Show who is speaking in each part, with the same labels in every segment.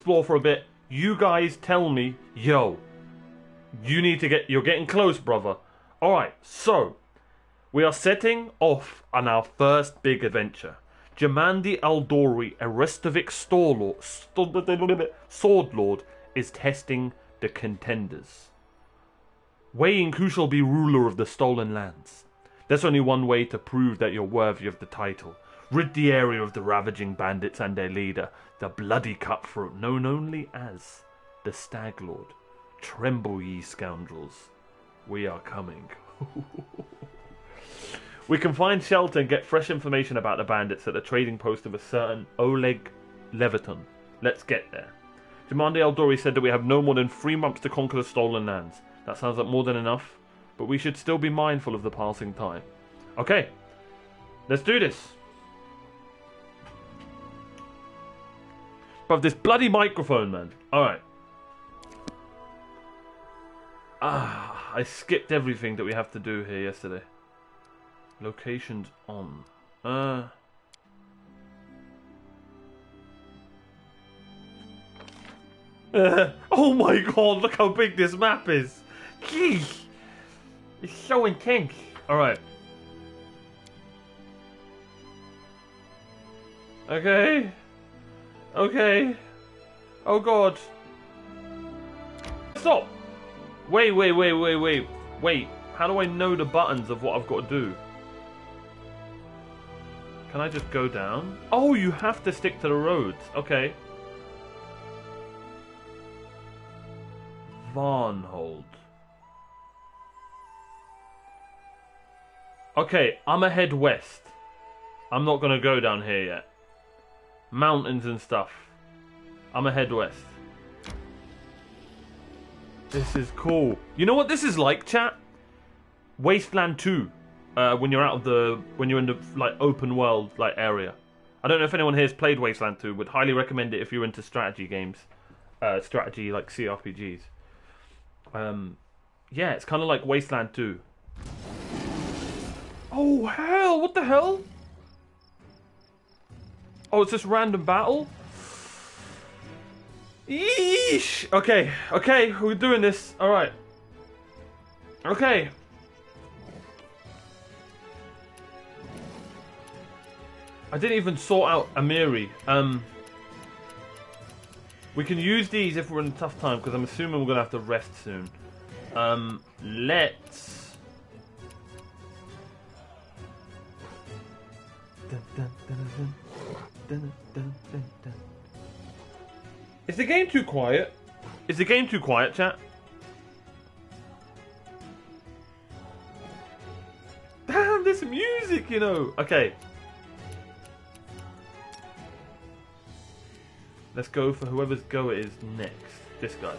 Speaker 1: explore for a bit. You guys tell me, yo, you're getting close, brother. Alright, so, we are setting off on our first big adventure. Jamandi Aldori, a Restovic Sword Lord, is testing the contenders, weighing who shall be ruler of the stolen lands. There's only one way to prove that you're worthy of the title. Rid the area of the ravaging bandits and their leader, the bloody cutthroat known only as the Stag Lord. Tremble, ye scoundrels. We are coming. We can find shelter and get fresh information about the bandits at the trading post of a certain Oleg Leviton. Let's get there. Jamandi Aldori said that we have no more than 3 months to conquer the stolen lands. That sounds like more than enough, but we should still be mindful of the passing time. Okay, let's do this. But this bloody microphone, man. Alright. I skipped everything that we have to do here yesterday. Locations on. Oh my god, look how big this map is. Jeez. It's so intense. Alright. Okay. Okay. Oh god. Stop. Wait. Wait. How do I know the buttons of what I've got to do? Can I just go down? Oh, you have to stick to the roads. Okay. Varnhold. Okay, I'm gonna head west. I'm not gonna go down here yet. Mountains and stuff. I'm gonna head west. This is cool. You know what this is like, chat? Wasteland 2. When you're in the like open world like area. I don't know if anyone here has played Wasteland 2. Would highly recommend it if you're into strategy games, strategy like CRPGs. Yeah, it's kind of like Wasteland 2. Oh hell! What the hell? Oh, it's just random battle. Yeesh. Okay, we're doing this. All right. Okay. I didn't even sort out Amiri. We can use these if we're in a tough time, because I'm assuming we're gonna have to rest soon. Let's. Is the game too quiet? Is the game too quiet, chat? Damn, this music, you know. Okay. Let's go for whoever's go it is next. This guy.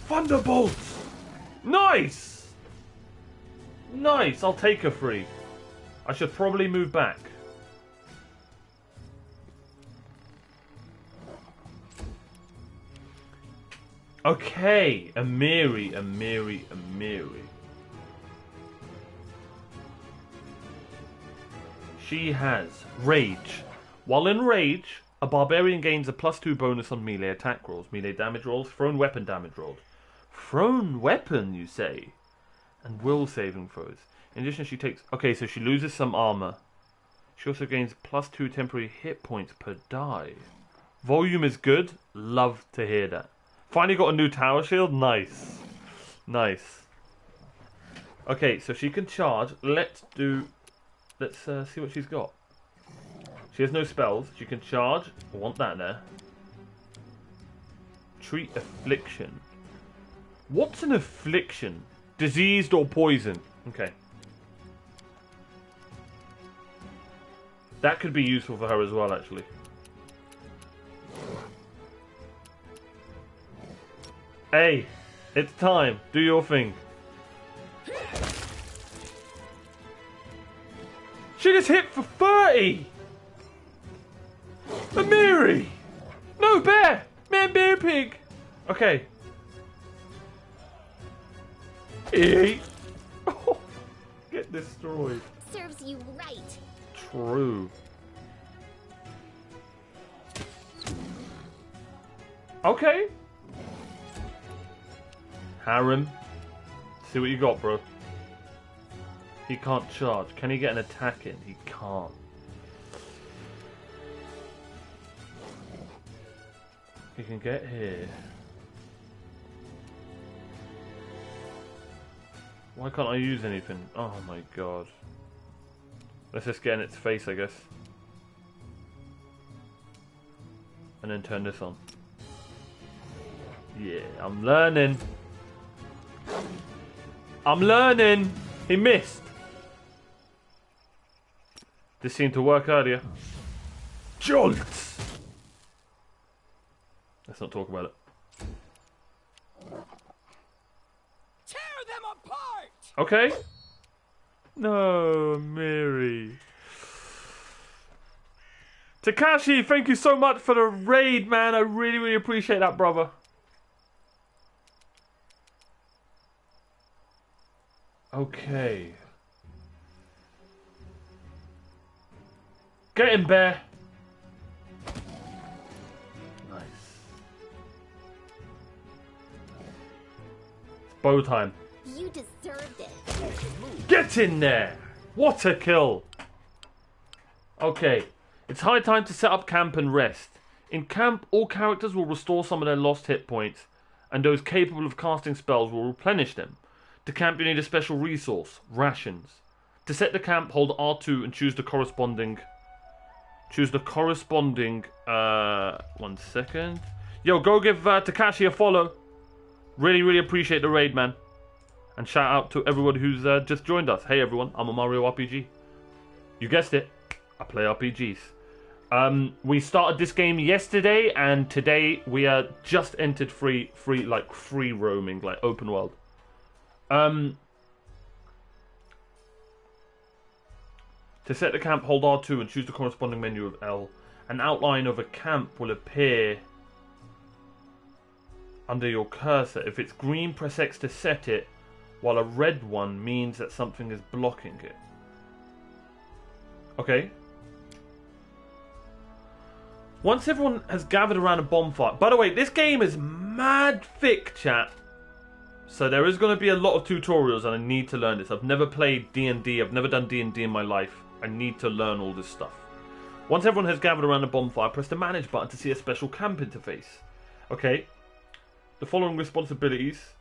Speaker 1: Thunderbolts! Nice! Nice, I'll take a free. I should probably move back. Okay, Amiri. She has Rage. While in Rage, a barbarian gains a +2 bonus on melee attack rolls, melee damage rolls, thrown weapon damage rolls. Thrown weapon, you say? And will saving throws. In addition, she takes... Okay, so she loses some armor. She also gains +2 temporary hit points per die. Volume is good. Love to hear that. Finally got a new tower shield. Nice. Nice. Okay, so she can charge. Let's see what she's got. She has no spells. She can charge. I want that there. Treat affliction. What's an affliction? Diseased or poison? Okay. That could be useful for her as well, actually. Hey, it's time. Do your thing. She just hit for 30! Amiri! No, bear! Man, bear, pig! Okay. Eat! Oh, get destroyed.
Speaker 2: Serves you right.
Speaker 1: True. Okay. Harem. See what you got, bro. He can't charge. Can he get an attack in? He can't. He can get here. Why can't I use anything? Oh my god. Let's just get in its face, I guess. And then turn this on. Yeah, I'm learning. I'm learning. He missed. This seemed to work earlier. Jolts! Let's not talk about it.
Speaker 2: Tear them apart!
Speaker 1: Okay. No, Miri. Takashi, thank you so much for the raid, man. I really, really appreciate that, brother. Okay. Get him, bear. Nice. It's bow time.
Speaker 3: You deserved it.
Speaker 1: Get in there! What a kill! Okay, it's high time to set up camp and rest. In camp, all characters will restore some of their lost hit points, and those capable of casting spells will replenish them. To camp, you need a special resource, rations. To set the camp, hold R2 and choose the corresponding... one second. Yo, go give Takashi a follow. Really, really appreciate the raid, man. And shout out to everyone who's just joined us. Hey everyone, I'm a Mario RPG. You guessed it, I play RPGs. We started this game yesterday, and today we just entered free roaming, like open world. To set the camp, hold R2 and choose the corresponding menu of L. An outline of a camp will appear under your cursor. If it's green, press X to set it, while a red one means that something is blocking it. Okay. Once everyone has gathered around a bonfire... By the way, this game is mad thick, chat. So there is going to be a lot of tutorials, and I need to learn this. I've never played D&D. I've never done D&D in my life. I need to learn all this stuff. Once everyone has gathered around a bonfire, press the manage button to see a special camp interface. Okay. The following responsibilities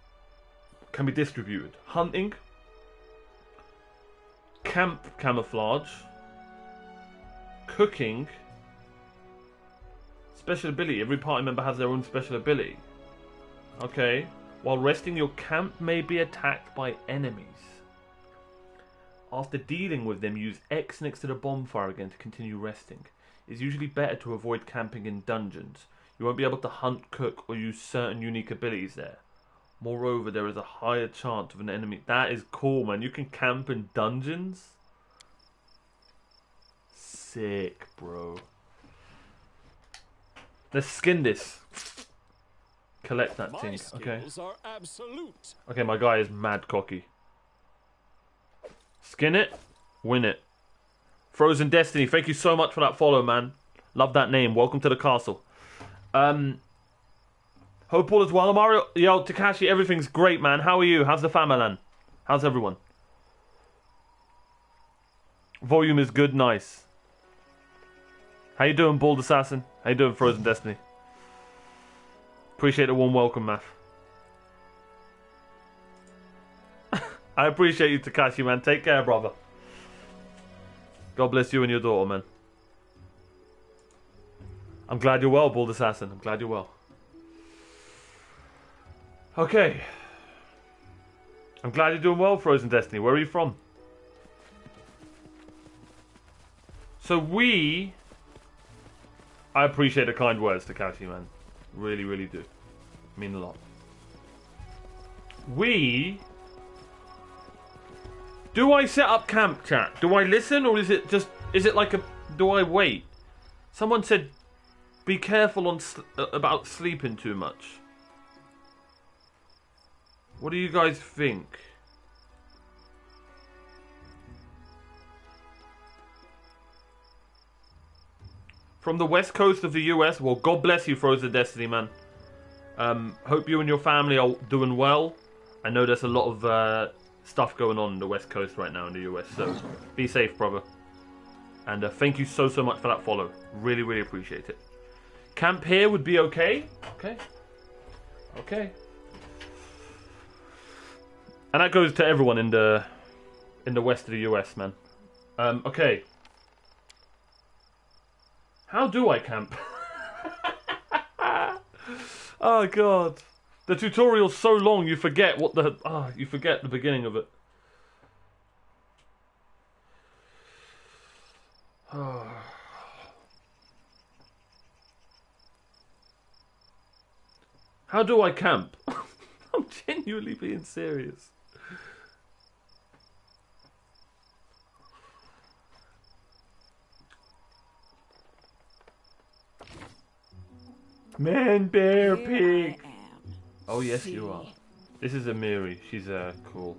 Speaker 1: can be distributed: hunting, camp camouflage, cooking, special ability. Every party member has their own special ability. Okay. While resting, your camp may be attacked by enemies. After dealing with them, use X next to the bonfire again to continue resting. It's usually better to avoid camping in dungeons. You won't be able to hunt, cook, or use certain unique abilities there. Moreover, there is a higher chance of an enemy. That is cool, man. You can camp in dungeons? Sick, bro. Let's skin this. Collect that thing, okay?
Speaker 2: Are absolute.
Speaker 1: Okay, my guy is mad cocky. Skin it, win it. Frozen Destiny, thank you so much for that follow, man. Love that name. Welcome to the castle. Hope all is well. Mario, yo, Takashi, everything's great, man. How are you? How's the family? How's everyone? Volume is good, nice. How you doing, Bald Assassin? How you doing, Frozen Destiny? Appreciate the warm welcome, Math. I appreciate you, Takashi, man. Take care, brother. God bless you and your daughter, man. I'm glad you're well, Bald Assassin. I'm glad you're well. Okay. I'm glad you're doing well, Frozen Destiny. Where are you from? So I appreciate the kind words, Takashi, man. Really, really do. Mean a lot. Do I set up camp, chat? Do I listen, or is it like do I wait? Someone said, be careful about sleeping too much. What do you guys think? From the west coast of the US, well, God bless you, Frozen Destiny, man. Hope you and your family are doing well. I know there's a lot of stuff going on the West Coast right now in the US, so be safe, brother. And thank you so much for that follow. Really, really appreciate it. Camp here would be okay. Okay. Okay. And that goes to everyone in the west of the US, man. Okay. How do I camp? Oh god. The tutorial's so long you forget what the you forget the beginning of it. How do I camp? I'm genuinely being serious. Man, bear, pig. Oh yes, you are. This is Amiri. She's cool.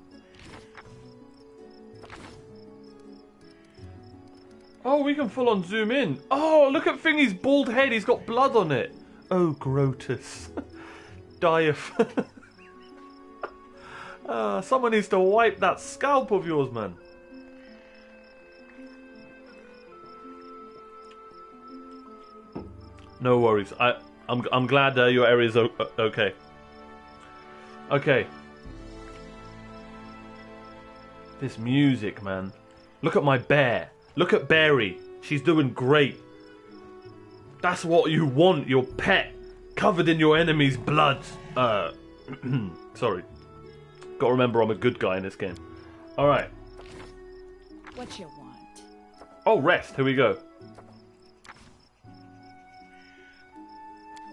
Speaker 1: Oh, we can full on zoom in. Oh, look at Thingy's bald head. He's got blood on it. Oh, Grotus. Someone needs to wipe that scalp of yours, man. No worries. I'm glad your area's okay. Okay. This music, man. Look at my bear. Look at Berry. She's doing great. That's what you want, your pet. Covered in your enemy's blood. Sorry. Gotta remember I'm a good guy in this game. Alright.
Speaker 4: What you want?
Speaker 1: Oh, rest. Here we go.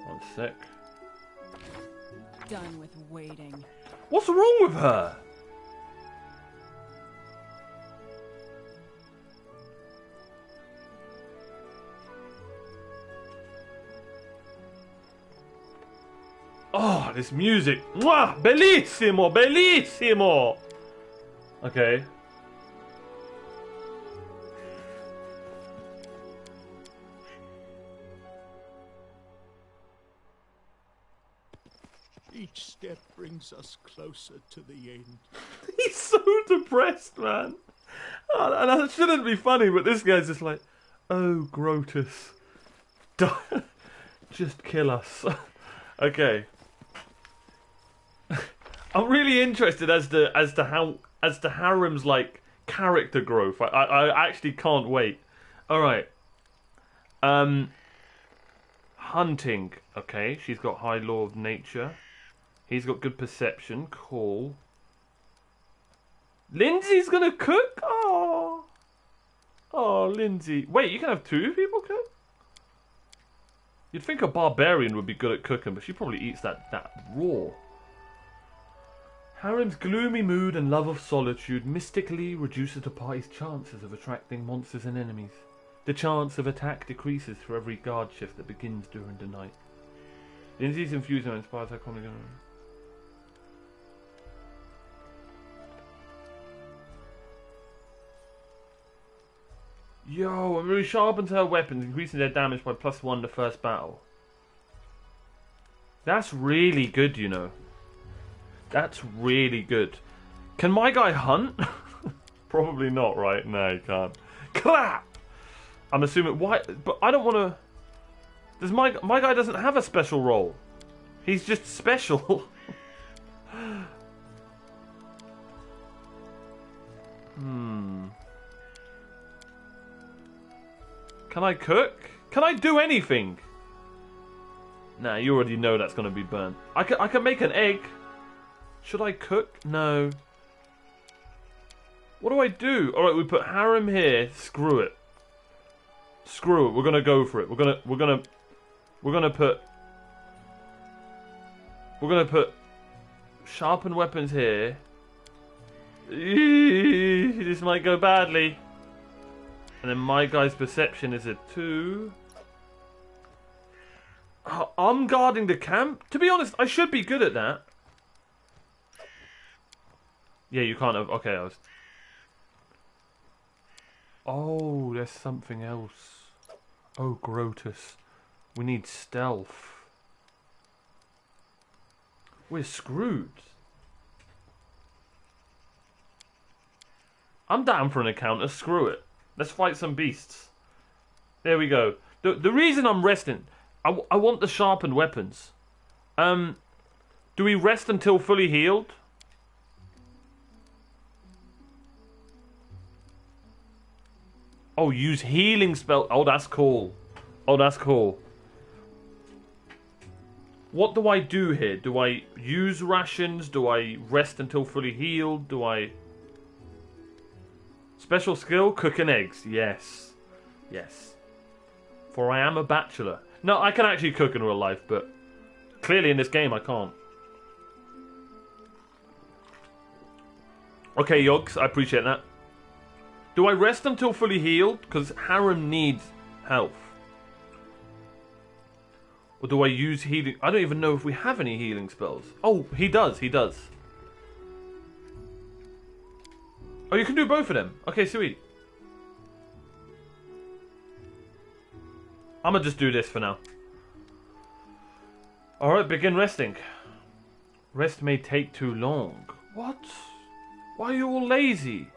Speaker 1: One sec.
Speaker 4: Done with waiting.
Speaker 1: What's wrong with her? Oh, this music. Mwah! Bellissimo! Bellissimo! Okay.
Speaker 2: Each step brings us closer to the end.
Speaker 1: He's so depressed, man. Oh, and that shouldn't be funny, but this guy's just like, oh, Grotus. Just kill us. Okay. I'm really interested as to Harem's like character growth. I actually can't wait. All right. Hunting. Okay, she's got high law of nature. He's got good perception. Cool. Lindsay's gonna cook. Oh, Lindsay. Wait, you can have two people cook. You'd think a barbarian would be good at cooking, but she probably eats that raw. Harem's gloomy mood and love of solitude mystically reduces the party's chances of attracting monsters and enemies. The chance of attack decreases for every guard shift that begins during the night. Lindsay's infusion inspires her comedy. Yo, it really sharpens her weapons, increasing their damage by +1 the first battle. That's really good, you know. That's really good. Can my guy hunt? Probably not, right? No, he can't. Clap! I'm assuming why, but I don't want to. Does my guy doesn't have a special role? He's just special. Can I cook? Can I do anything? Nah, you already know that's gonna be burnt. I can make an egg. Should I cook? No. What do I do? All right, we put harem here. Screw it. Screw it. We're gonna go for it. We're gonna put sharpened weapons here. This might go badly. And then my guy's perception is a 2. Oh, I'm guarding the camp. To be honest, I should be good at that. Yeah, you can't have. Okay, I was. Oh, there's something else. Oh, Grotus. We need stealth. We're screwed. I'm down for an encounter. Screw it. Let's fight some beasts. There we go. The reason I'm resting, I want the sharpened weapons. Do we rest until fully healed? Oh, use healing spell. Oh, that's cool. Oh, that's cool. What do I do here? Do I use rations? Do I rest until fully healed? Do I... Special skill, cooking eggs. Yes. Yes. For I am a bachelor. No, I can actually cook in real life, but clearly in this game I can't. Okay, Yogs, I appreciate that. Do I rest until fully healed? Because Harem needs health. Or do I use healing? I don't even know if we have any healing spells. Oh, he does, he does. Oh, you can do both of them. Okay, sweet. I'm gonna just do this for now. Alright, begin resting. Rest may take too long. What? Why are you all lazy?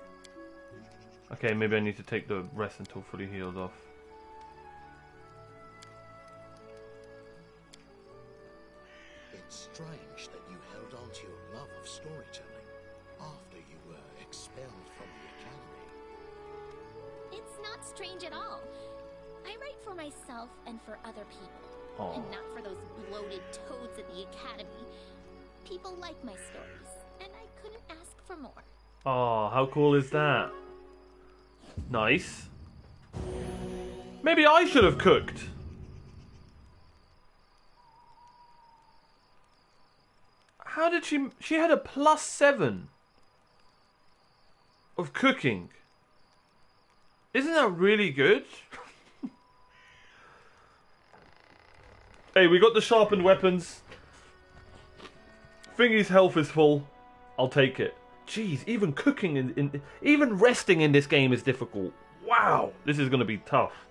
Speaker 1: Okay, maybe I need to take the rest until fully healed off.
Speaker 2: It's strange that you held on to your love of storytelling after you were expelled from the academy.
Speaker 3: It's not strange at all. I write for myself and for other people.
Speaker 1: Aww.
Speaker 3: And not for those bloated toads at the academy. People like my stories, and I couldn't ask for more.
Speaker 1: Oh, how cool is that? Nice. Maybe I should have cooked. How did she... She had a +7 of cooking. Isn't that really good? Hey, we got the sharpened weapons. Thingy's health is full. I'll take it. Jeez, even cooking even resting in this game is difficult. Wow, this is going to be tough.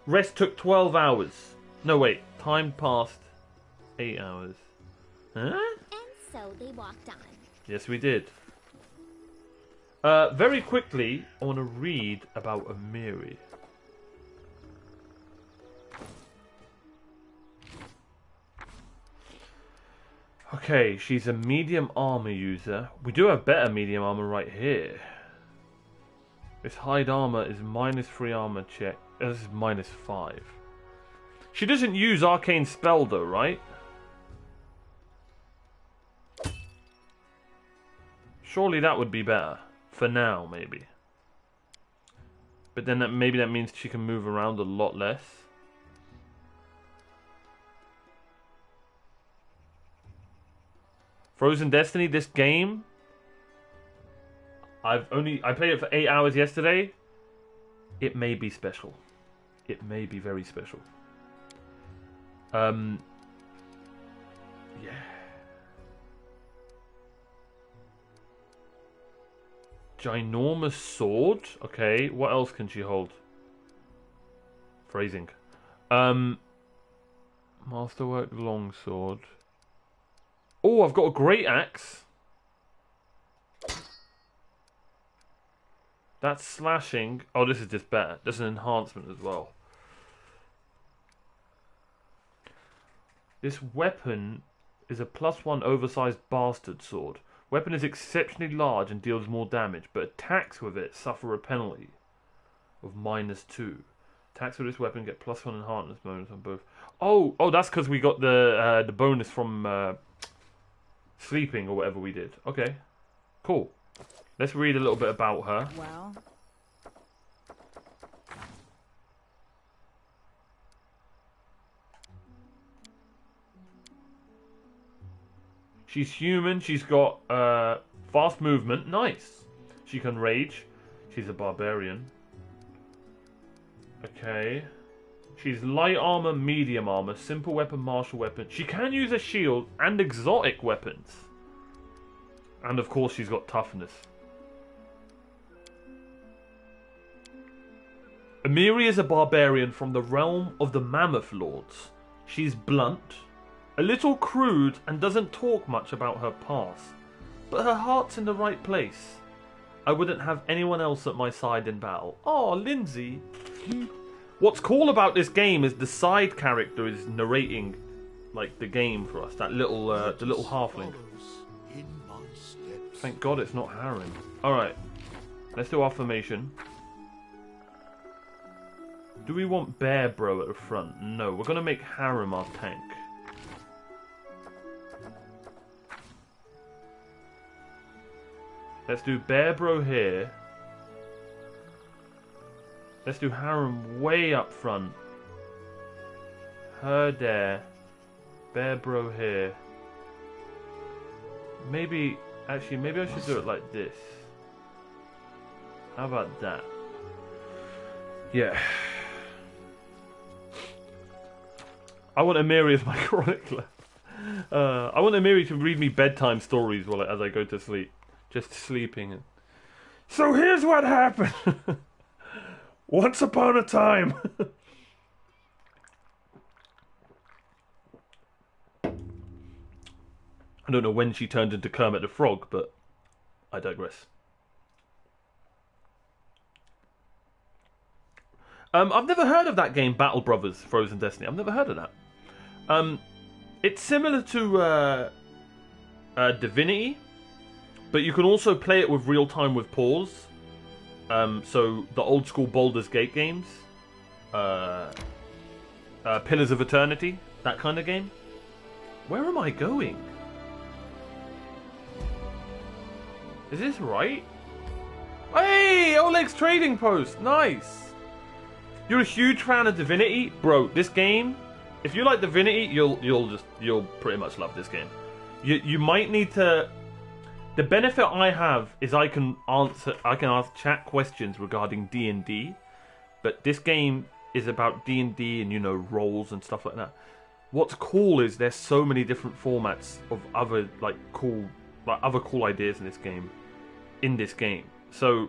Speaker 1: Rest took 12 hours. No, wait. Time passed 8 hours. Huh?
Speaker 3: And so they walked on.
Speaker 1: Yes, we did. Very quickly, I want to read about Amiri. Okay, she's a medium armor user. We do have better medium armor right here. This hide armor is -3 armor check. This is -5. She doesn't use arcane spell though, right? Surely that would be better. For now, maybe. But then maybe that means she can move around a lot less. Frozen Destiny, this game, I played it for 8 hours yesterday. It may be special. It may be very special. Yeah. Ginormous sword. Okay, what else can she hold? Phrasing. Masterwork longsword. Oh, I've got a great axe. That's slashing. Oh, this is just better. There's an enhancement as well. This weapon is a +1 oversized bastard sword. Weapon is exceptionally large and deals more damage, but attacks with it suffer a penalty of -2. Attacks with this weapon get +1 enhancement bonus on both. Oh, that's because we got the bonus from sleeping or whatever we did. Okay, cool. Let's read a little bit about her.
Speaker 4: Well,
Speaker 1: She's human. She's got fast movement. Nice. She can rage. She's a barbarian. Okay. She's light armor, medium armor, simple weapon, martial weapon. She can use a shield and exotic weapons. And of course she's got toughness. Amiri is a barbarian from the realm of the Mammoth Lords. She's blunt, A little crude and doesn't talk much about her past. But her heart's in the right place. I wouldn't have anyone else at my side in battle. Oh, Lindsay. What's cool about this game is the side character is narrating, like, the game for us. That little, the little halfling. Thank God it's not Harem. Alright. Let's do affirmation. Do we want Bear Bro at the front? No, we're going to make Harem our tank. Let's do Bear Bro here. Let's do Harem way up front. Her there. Bear Bro here. Maybe, actually, maybe I should do it like this. How about that? Yeah. I want Amiri as my chronicler. I want Amiri to read me bedtime stories as I go to sleep. Just sleeping. So here's what happened. Once upon a time. I don't know when she turned into Kermit the Frog, but I digress. I've never heard of that game, Battle Brothers Frozen Destiny. I've never heard of that. It's similar to Divinity, but you can also play it with real time with pause. So the old school Baldur's Gate games, Pillars of Eternity, that kind of game. Where am I going? Is this right? Hey, Oleg's trading post, nice. You're a huge fan of Divinity, bro. This game, if you like Divinity, you'll pretty much love this game. You might need to. The benefit I have is I can ask chat questions regarding D&D, but this game is about D&D and, you know, roles and stuff like that. What's cool is there's so many different formats of other cool ideas in this game. So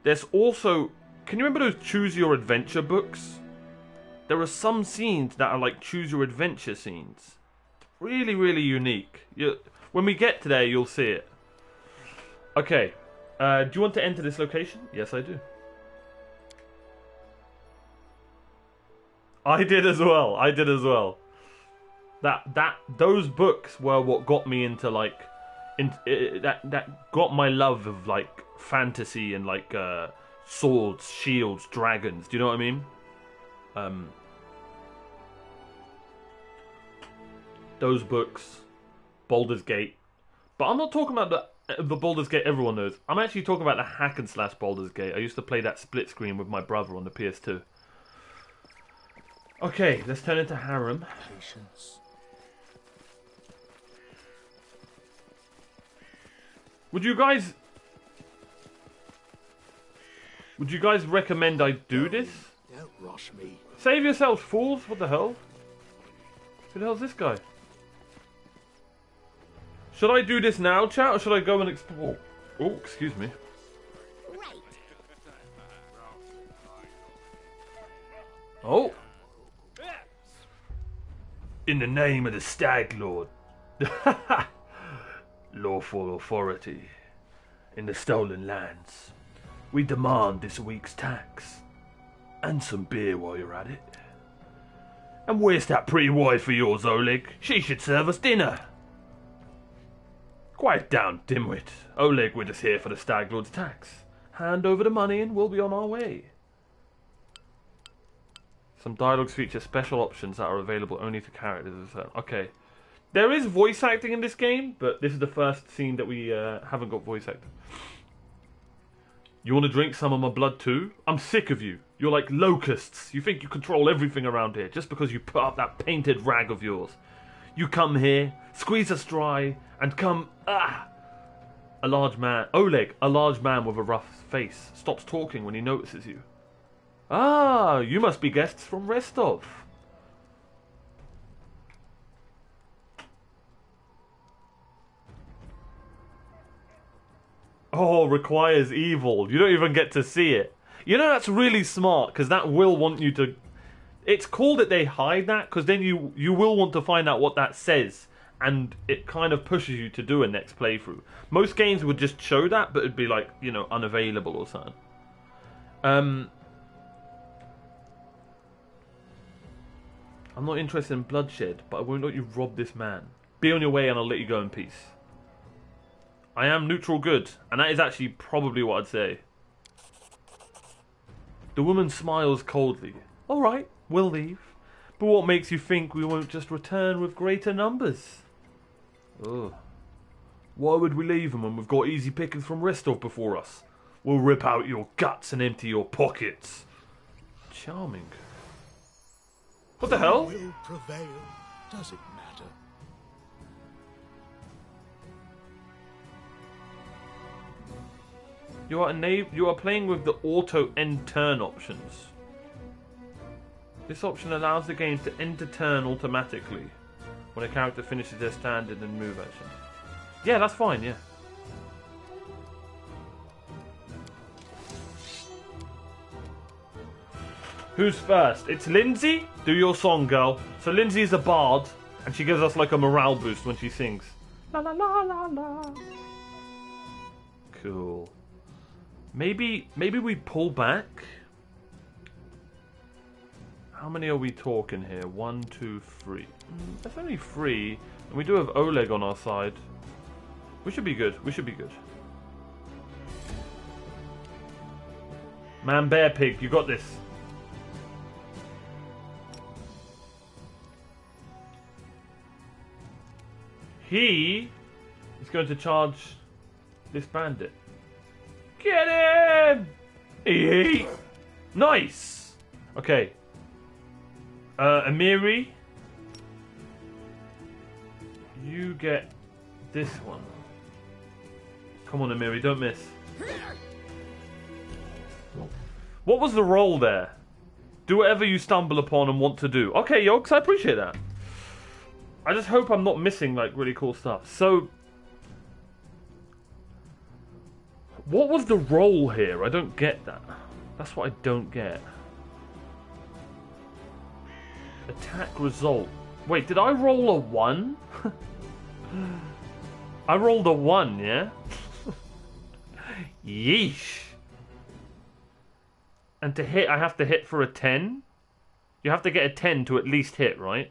Speaker 1: there's also, can you remember those Choose Your Adventure books? There are some scenes that are like Choose Your Adventure scenes. Really, really unique. When we get to there, you'll see it. Okay, do you want to enter this location? Yes, I do. I did as well. Those books were what got me into that got my love of like fantasy and like swords, shields, dragons. Do you know what I mean? Those books, Baldur's Gate, but I'm not talking about the Baldur's Gate everyone knows. I'm actually talking about the hack and slash Baldur's Gate. I used to play that split screen with my brother on the PS2. Okay, let's turn into Harem.
Speaker 2: Patience.
Speaker 1: Would you guys recommend I do this?
Speaker 2: Don't rush me.
Speaker 1: Save yourselves, fools! What the hell? Who the hell's this guy? Should I do this now, chat, or should I go and explore? Oh, excuse me.
Speaker 3: Right.
Speaker 1: Oh. In the name of the Stag Lord. Lawful authority. In the stolen lands. We demand this week's tax. And some beer while you're at it. And where's that pretty wife of yours, Oleg? She should serve us dinner. Quiet down, dimwit. Oleg, we're just here for the Stag Lord's tax. Hand over the money and we'll be on our way. Some dialogues feature special options that are available only to characters. Okay. There is voice acting in this game, but this is the first scene that we haven't got voice acting. You want to drink some of my blood too? I'm sick of you. You're like locusts. You think you control everything around here just because you put up that painted rag of yours. You come here, squeeze us dry, and come... A large man... Oleg, a large man with a rough face, stops talking when he notices you. Ah, you must be guests from Restov. Oh, requires evil. You don't even get to see it. You know, that's really smart, because that will want you to It's cool that they hide that, because then you will want to find out what that says, and it kind of pushes you to do a next playthrough. Most games would just show that, but it'd be like, you know, unavailable or something. I'm not interested in bloodshed, but I won't let you rob this man. Be on your way and I'll let you go in peace. I am neutral good, and that is actually probably what I'd say. The woman smiles coldly. Alright, we'll leave. But what makes you think we won't just return with greater numbers? Ugh. Why would we leave them when we've got easy pickings from Restov before us? We'll rip out your guts and empty your pockets. Charming. What the hell?
Speaker 2: Who will prevail? Does it matter?
Speaker 1: You are playing with the auto end turn options. This option allows the game to end the turn automatically when a character finishes their standard and move action. Yeah, that's fine, yeah. Who's first? It's Lindsay? Do your song, girl. So Lindsay's a bard, and she gives us like a morale boost when she sings. La la la la la. Cool. Maybe we pull back? How many are we talking here? 1, 2, 3. That's only 3. And we do have Oleg on our side. We should be good. We should be good. Man, bear pig, you got this. He is going to charge this bandit. Get him! Eee! Nice! Okay. Amiri. You get this one. Come on, Amiri, don't miss. What was the roll there? Do whatever you stumble upon and want to do. Okay, Yogs, I appreciate that. I just hope I'm not missing, like, really cool stuff. So, what was the roll here? I don't get that. That's what I don't get. Attack result. Wait, did I roll a 1? I rolled a 1, yeah? Yeesh. And to hit, I have to hit for a 10? You have to get a 10 to at least hit, right?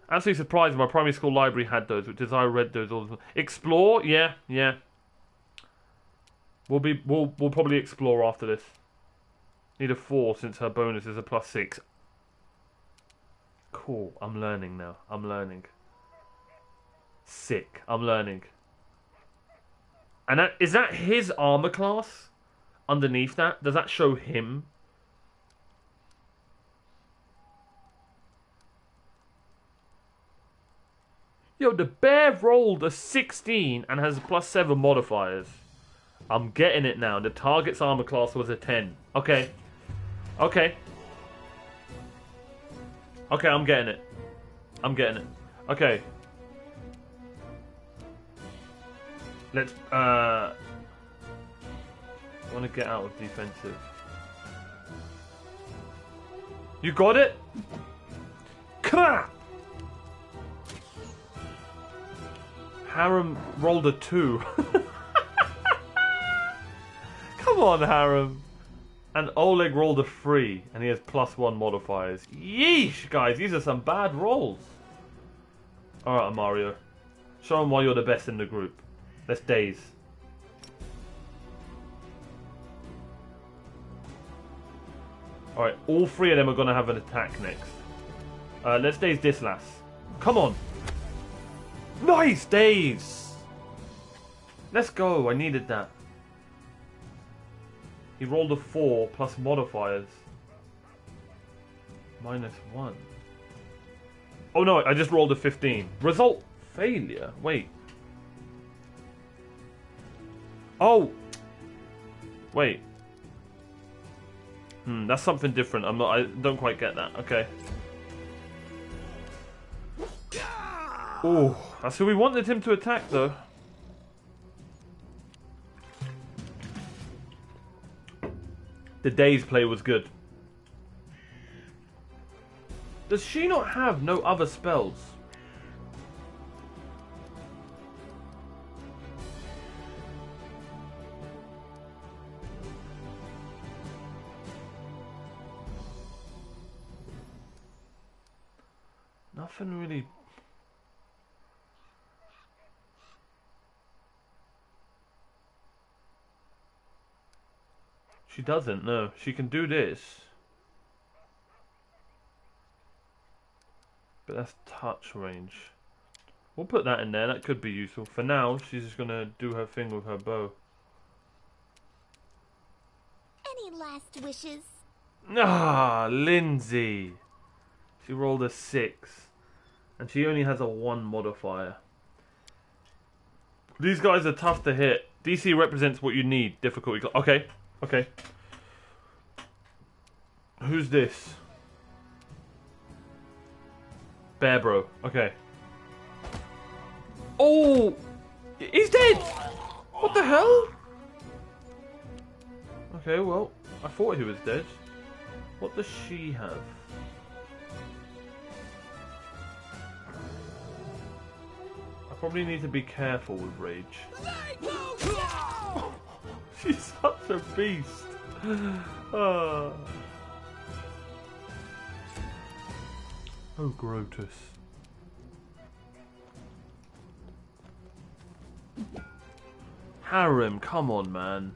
Speaker 1: Absolutely surprised my primary school library had those, which is I read those all the time. Explore? Yeah. We'll probably explore after this. Need a 4 since her bonus is a +6. Cool. I'm learning now. I'm learning. Sick. I'm learning. And is that his armor class? Underneath that? Does that show him? Yo, the bear rolled a 16 and has +7 modifiers. I'm getting it now. The target's armor class was a 10. Okay. Okay, I'm getting it. Okay. Let's, I want to get out of defensive. You got it? Crap! Harem rolled a 2. Come on, Harem. And Oleg rolled a 3, and he has +1 modifiers. Yeesh, guys, these are some bad rolls. Alright, Mario. Show him why you're the best in the group. Let's daze. Alright, all 3 of them are going to have an attack next. Let's daze this lass. Come on. Nice daze! Let's go, I needed that. He rolled a 4 plus modifiers. -1. Oh no, I just rolled a 15. Result failure. Wait. Oh. Wait. That's something different. I don't quite get that. Okay. Oh, that's who we wanted him to attack though. The day's play was good. Does she not have no other spells? Nothing really. She doesn't, no. She can do this. But that's touch range. We'll put that in there, that could be useful. For now, she's just gonna do her thing with her bow.
Speaker 3: Any last wishes?
Speaker 1: Ah, Lindsay. She rolled a 6. And she only has a 1 modifier. These guys are tough to hit. DC represents what you need. Difficulty. Okay. Okay. Who's this? Bear Bro. Okay. Oh! He's dead! What the hell? Okay, well, I thought he was dead. What does she have? I probably need to be careful with rage. She's such a beast. Oh, Grotus. Harem, come on, man.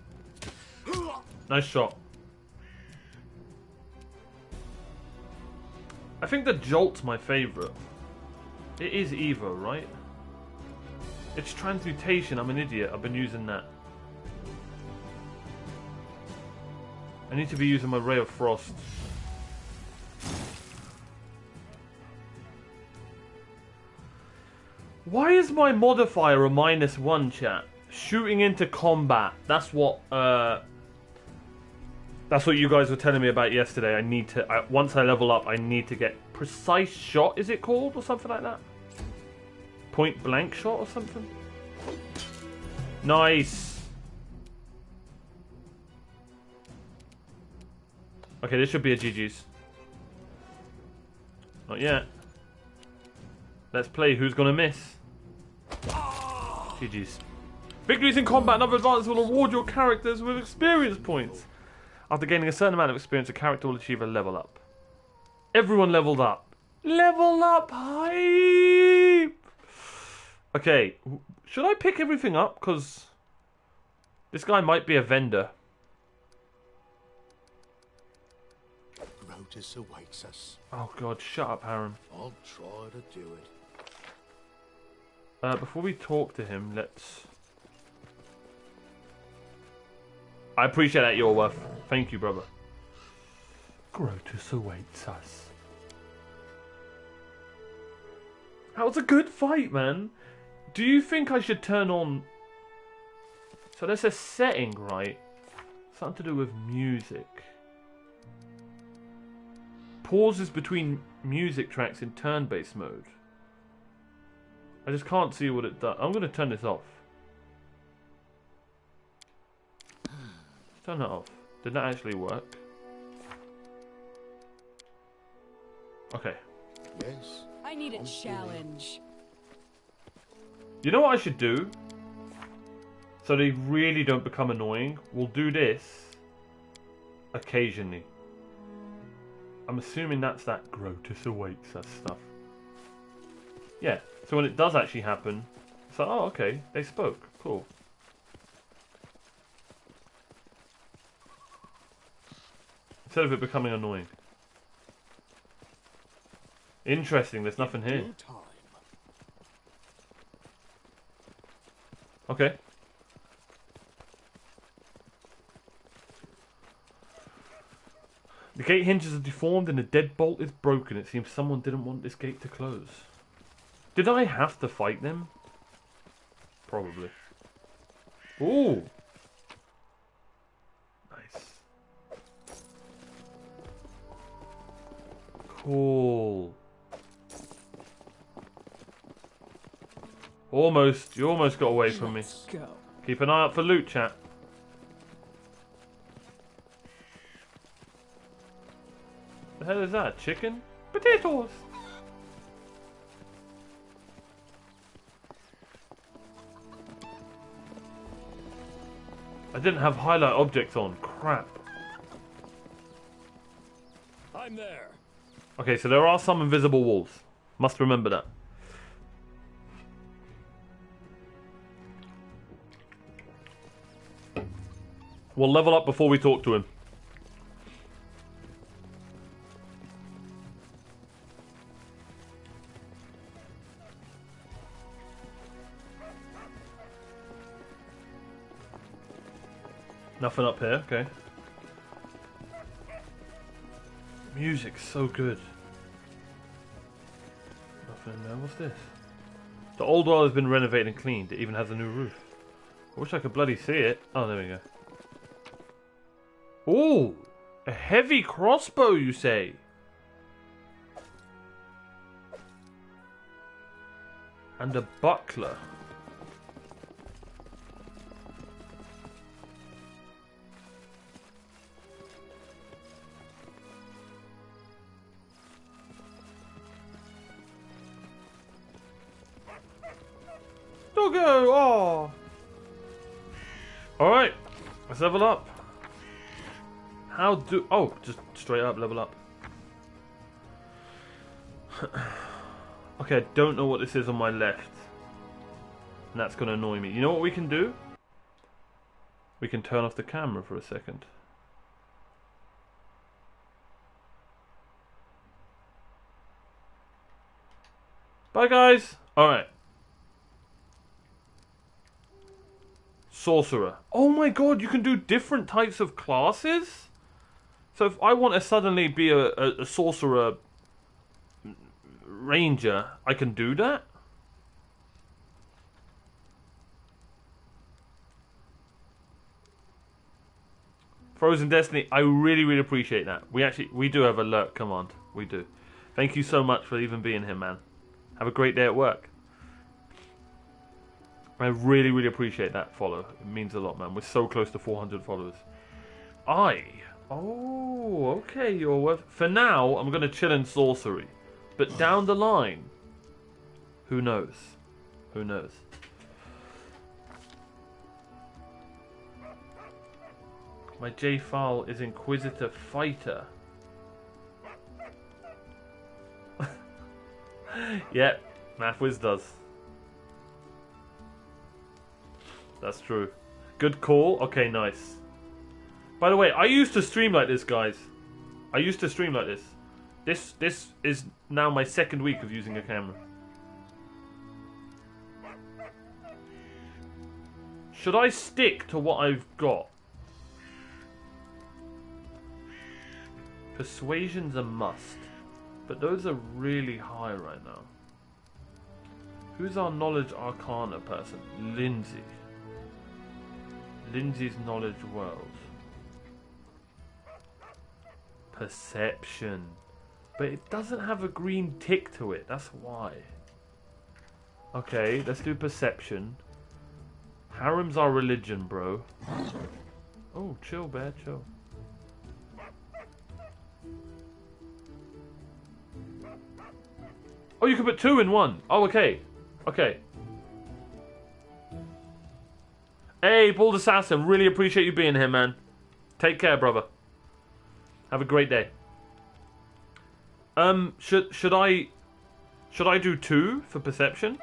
Speaker 1: Nice shot. I think the Jolt's my favourite. It is Evo, right? It's transmutation, I'm an idiot. I've been using that. I need to be using my Ray of Frost. Why is my modifier a -1, chat? Shooting into combat. That's what you guys were telling me about yesterday. I need to, once I level up, I need to get precise shot, is it called? Or something like that? Point blank shot or something? Nice. Okay, this should be a GG's. Not yet. Let's play who's gonna miss. GG's. Victories in combat and other advances will reward your characters with experience points. After gaining a certain amount of experience, a character will achieve a level up. Everyone leveled up. Level up hype! Okay, should I pick everything up? Because this guy might be a vendor.
Speaker 2: Grotus awaits us.
Speaker 1: Oh god, shut up, Harem.
Speaker 2: I'll try to do it.
Speaker 1: Before we talk to him, let's... I appreciate that, Yorworth. Thank you, brother. Grotus awaits us. That was a good fight, man. Do you think I should turn on... So there's a setting, right? Something to do with music. Pauses between music tracks in turn-based mode. I just can't see what it does. I'm going to turn this off. Turn that off. Did that actually work? Okay.
Speaker 2: Yes.
Speaker 4: I need a challenge.
Speaker 1: You know what I should do? So they really don't become annoying. We'll do this occasionally. I'm assuming that's that Grotus awaits us stuff. Yeah. So when it does actually happen, it's like, oh, okay, they spoke. Cool. Instead of it becoming annoying. Interesting, there's nothing here. Okay. The gate hinges are deformed and the deadbolt is broken. It seems someone didn't want this gate to close. Did I have to fight them? Probably. Ooh! Nice. Cool. Almost. You almost got away from me.
Speaker 4: Let's go.
Speaker 1: Keep an eye out for loot, chat. The hell is that? Chicken? Potatoes! I didn't have highlight objects on. Crap.
Speaker 5: I'm there.
Speaker 1: Okay, so there are some invisible walls. Must remember that. We'll level up before we talk to him. Nothing up here, okay. Music's so good. Nothing in there, what's this? The old well has been renovated and cleaned. It even has a new roof. I wish I could bloody see it. Oh, there we go. Ooh! A heavy crossbow, you say? And a buckler. Doggo! Oh! Alright, let's level up. How do... Oh, just straight up, level up. Okay, I don't know what this is on my left. And that's going to annoy me. You know what we can do? We can turn off the camera for a second. Bye, guys! Alright. Sorcerer. Oh my god, you can do different types of classes? So if I want to suddenly be a sorcerer ranger, I can do that? Frozen Destiny, I really appreciate that. We do have alert command. We do. Thank you so much for even being here, man. Have a great day at work. I really appreciate that follow. It means a lot, man. We're so close to 400 followers. Oh, okay, you're worth... For now, I'm going to chill in sorcery. But down the line, who knows? Who knows? My J file is Inquisitor Fighter. Yep, MathWiz does. That's true. Good call. Okay, nice. By the way, I used to stream like this, guys. I used to stream like this. This is now my second week of using a camera. Should I stick to what I've got? Persuasion's a must. But those are really high right now. Who's our knowledge arcana person? Lindsay. Lindsay's knowledge world. Perception. But it doesn't have a green tick to it. That's why. Okay, let's do perception. Harem's our religion, bro. Oh, chill, bear, chill. Oh, you can put 2 in 1. Oh, okay. Okay. Hey, Bald Assassin. Really appreciate you being here, man. Take care, brother. Have a great day. Should I do 2 for perception?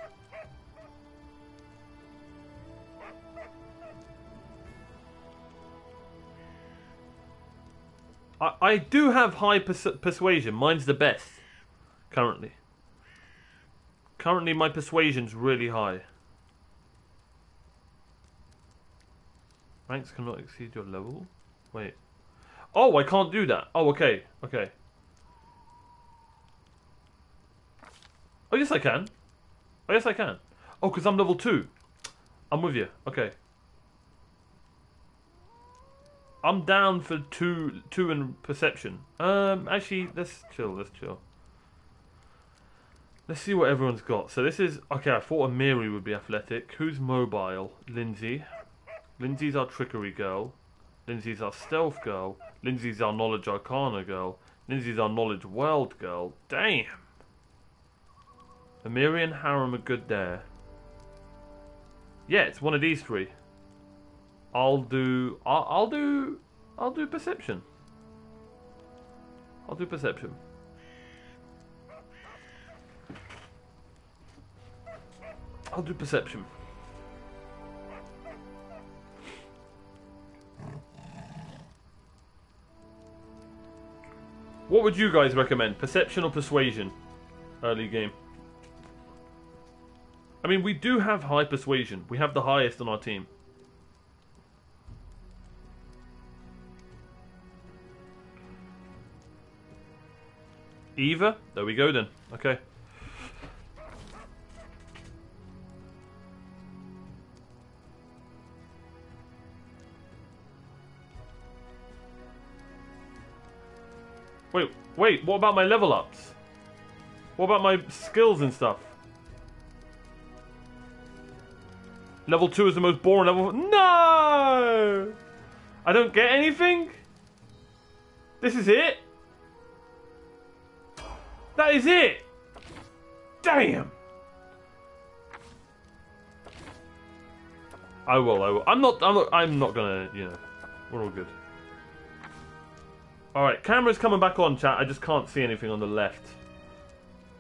Speaker 1: I do have high persuasion. Mine's the best currently. Currently, my persuasion's really high. Ranks cannot exceed your level. Wait. Oh, I can't do that. Oh, okay. Okay. Oh, yes, I can. Oh, yes, I can. Oh, because I'm level 2. I'm with you. Okay. I'm down for 2 in perception. Actually, let's chill. Let's chill. Let's see what everyone's got. So this is... Okay, I thought Amiri would be athletic. Who's mobile? Lindsay. Lindsay's our trickery girl. Lindsay's our stealth girl. Lindsay's our knowledge arcana girl. Lindsay's our knowledge world girl. Damn. Amiri and Harem are good there. Yeah, it's one of these three. I'll do perception. I'll do perception. I'll do perception. What would you guys recommend? Perception or persuasion? Early game. I mean, we do have high persuasion. We have the highest on our team. Eva? There we go then. Okay. Wait, what about my level ups? What about my skills and stuff? Level 2 is the most boring level. No! I don't get anything? This is it? That is it! Damn! I will. I'm not gonna, you know, we're all good. Alright, camera's coming back on, chat. I just can't see anything on the left.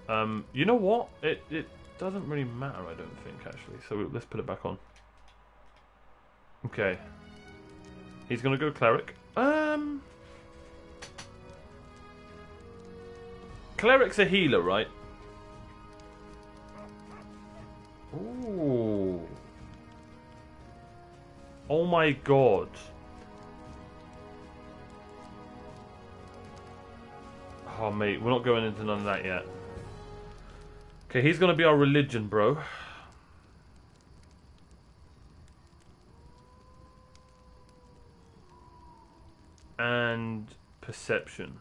Speaker 1: You know what? It doesn't really matter, I don't think, actually. So let's put it back on. Okay. He's gonna go cleric. Cleric's a healer, right? Ooh. Oh my god. Oh, mate, we're not going into none of that yet. Okay, he's going to be our religion, bro. And perception.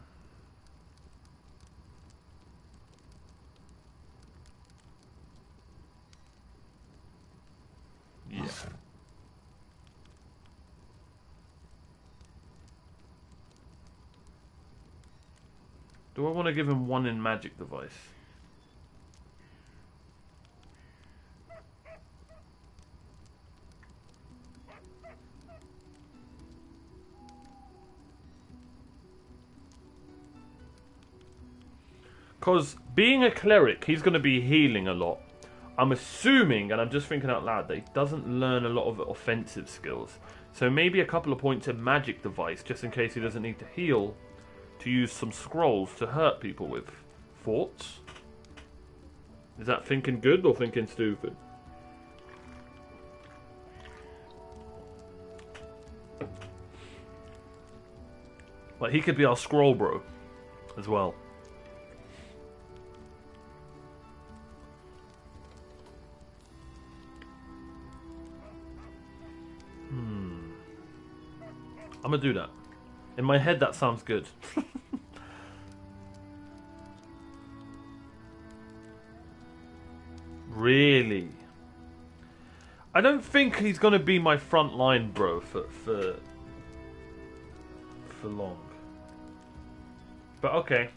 Speaker 1: Yeah. Do I want to give him one in magic device? Because being a cleric, he's going to be healing a lot. I'm assuming, and I'm just thinking out loud, that he doesn't learn a lot of offensive skills. So maybe a couple of points in magic device, just in case he doesn't need to heal, to use some scrolls to hurt people with. Thoughts? Is that thinking good or thinking stupid? Like, he could be our scroll bro as well. I'm gonna do that. In my head, that sounds good. Really? I don't think he's gonna be my front line, bro, for long. But okay.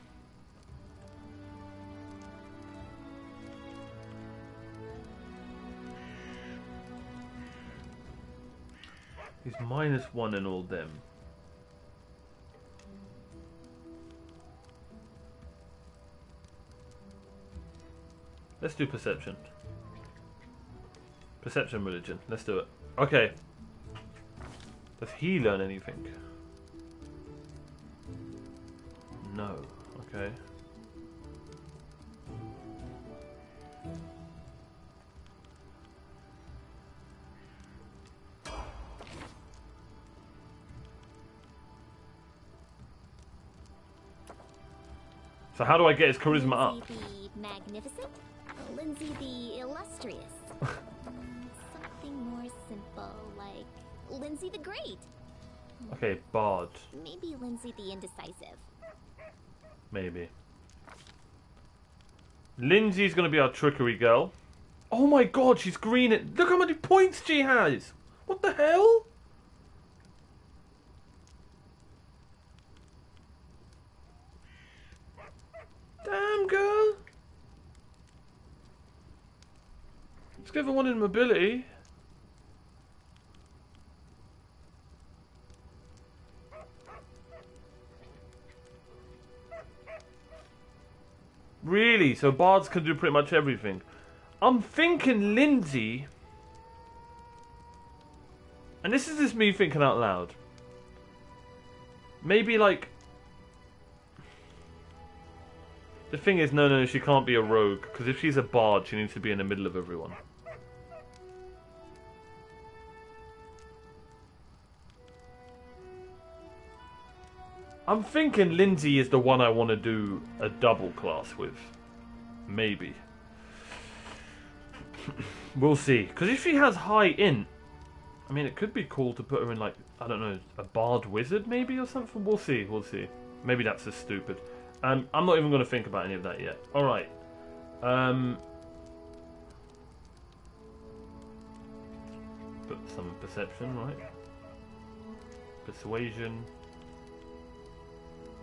Speaker 1: He's -1 in all them. Let's do perception. Perception religion. Let's do it. Okay. Does he learn anything? No. Okay. So how do I get his charisma up?
Speaker 3: Lindsay the magnificent? Lindsay the illustrious? Something more simple, like Lindsay the great?
Speaker 1: Okay, bard.
Speaker 3: Maybe Lindsay the indecisive.
Speaker 1: Maybe. Lindsay's gonna be our trickery girl. Oh my god, she's green. Look how many points she has! What the hell? Damn, girl. Let's give her one in mobility. Really? So bards can do pretty much everything. I'm thinking Lindsay, and this is just me thinking out loud. Maybe like the thing is, no, she can't be a rogue because if she's a bard, she needs to be in the middle of everyone. I'm thinking Lindsay is the one I want to do a double class with. Maybe. We'll see. Because if she has high int, I mean, it could be cool to put her in, like, I don't know, a bard wizard maybe or something. We'll see. We'll see. Maybe that's just stupid. I'm not even going to think about any of that yet. Alright. Put some perception, right? Persuasion.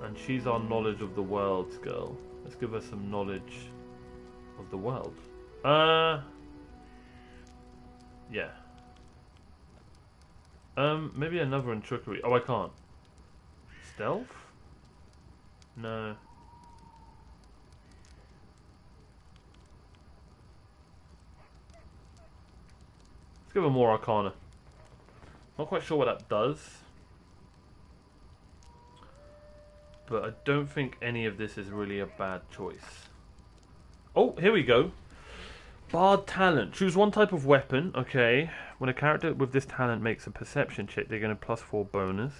Speaker 1: And she's our knowledge of the world girl. Let's give her some knowledge of the world. Yeah. Maybe another in trickery. Oh, I can't. Stealth? No. Let's give her more arcana. Not quite sure what that does. But I don't think any of this is really a bad choice. Oh, here we go. Bard talent. Choose one type of weapon. Okay. When a character with this talent makes a perception check, they gain a +4 bonus.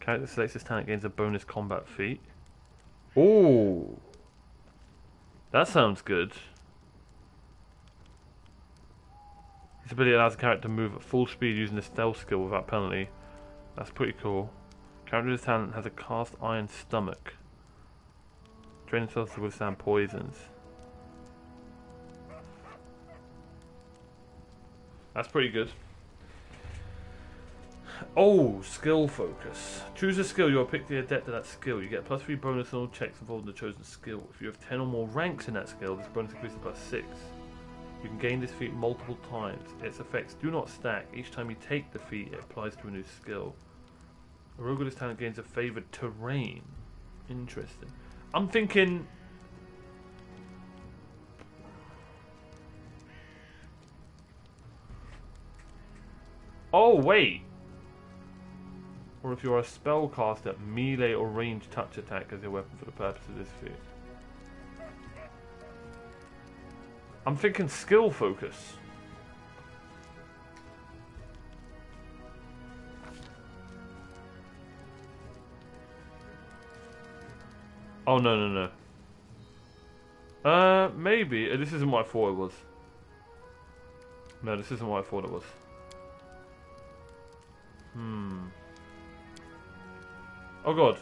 Speaker 1: Character that selects this talent gains a bonus combat feat. Oh, that sounds good. This ability allows the character to move at full speed using the stealth skill without penalty. That's pretty cool. Character with this talent has a cast iron stomach. Train themselves to withstand poisons. That's pretty good. Oh, skill focus. Choose a skill. You are picked the adept at that skill. You get a +3 bonus on all checks involved in the chosen skill. If you have 10 or more ranks in that skill, this bonus increases to +6. You can gain this feat multiple times. Its effects do not stack. Each time you take the feat, it applies to a new skill. A rogue with this talent gains a favoured terrain. Interesting. I'm thinking... Oh, wait! Or if you're a spellcaster, melee or ranged touch attack as your weapon for the purpose of this feat. I'm thinking skill focus. Oh, no. Maybe. This isn't what I thought it was. No, this isn't what I thought it was. Oh god.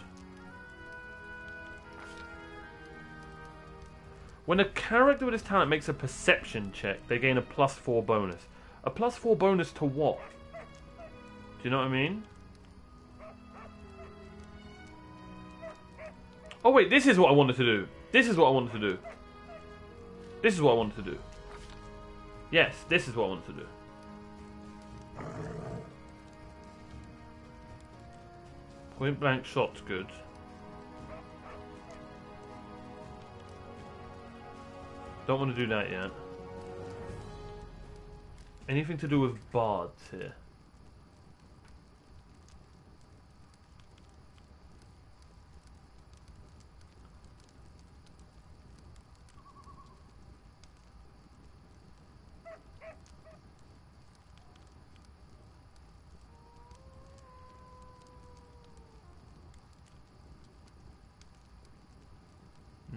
Speaker 1: When a character with this talent makes a perception check, they gain a +4 bonus. A +4 bonus to what? Do you know what I mean? Oh wait, this is what I wanted to do. This is what I wanted to do. This is what I wanted to do. Yes, this is what I wanted to do. Point blank shot's good. Don't want to do that yet. Anything to do with bards here?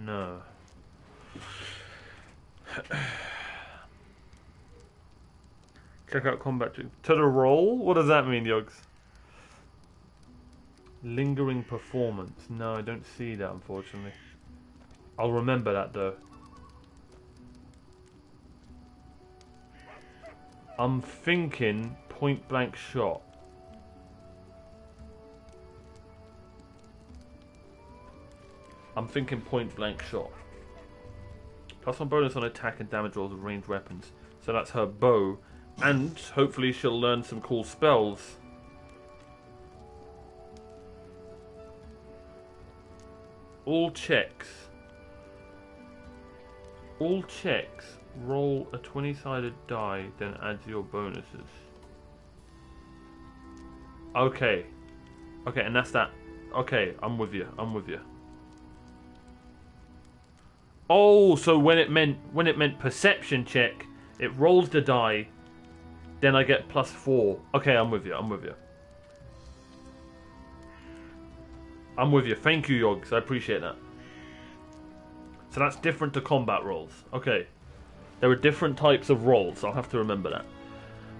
Speaker 1: No. Check out combat to the roll? What does that mean, Yogs? Lingering performance. No, I don't see that, unfortunately. I'll remember that, though. I'm thinking point blank shot. I'm thinking point blank shot. +1 bonus on attack and damage rolls with ranged weapons. So that's her bow. And hopefully she'll learn some cool spells. All checks. All checks. Roll a 20-sided die, then add to your bonuses. Okay. Okay, and that's that. Okay, I'm with you. I'm with you. Oh, so when it meant perception check, it rolls the die, then I get +4. Okay, I'm with you. I'm with you. I'm with you. Thank you, Yogs. I appreciate that. So that's different to combat rolls. Okay. There are different types of rolls. I'll have to remember that.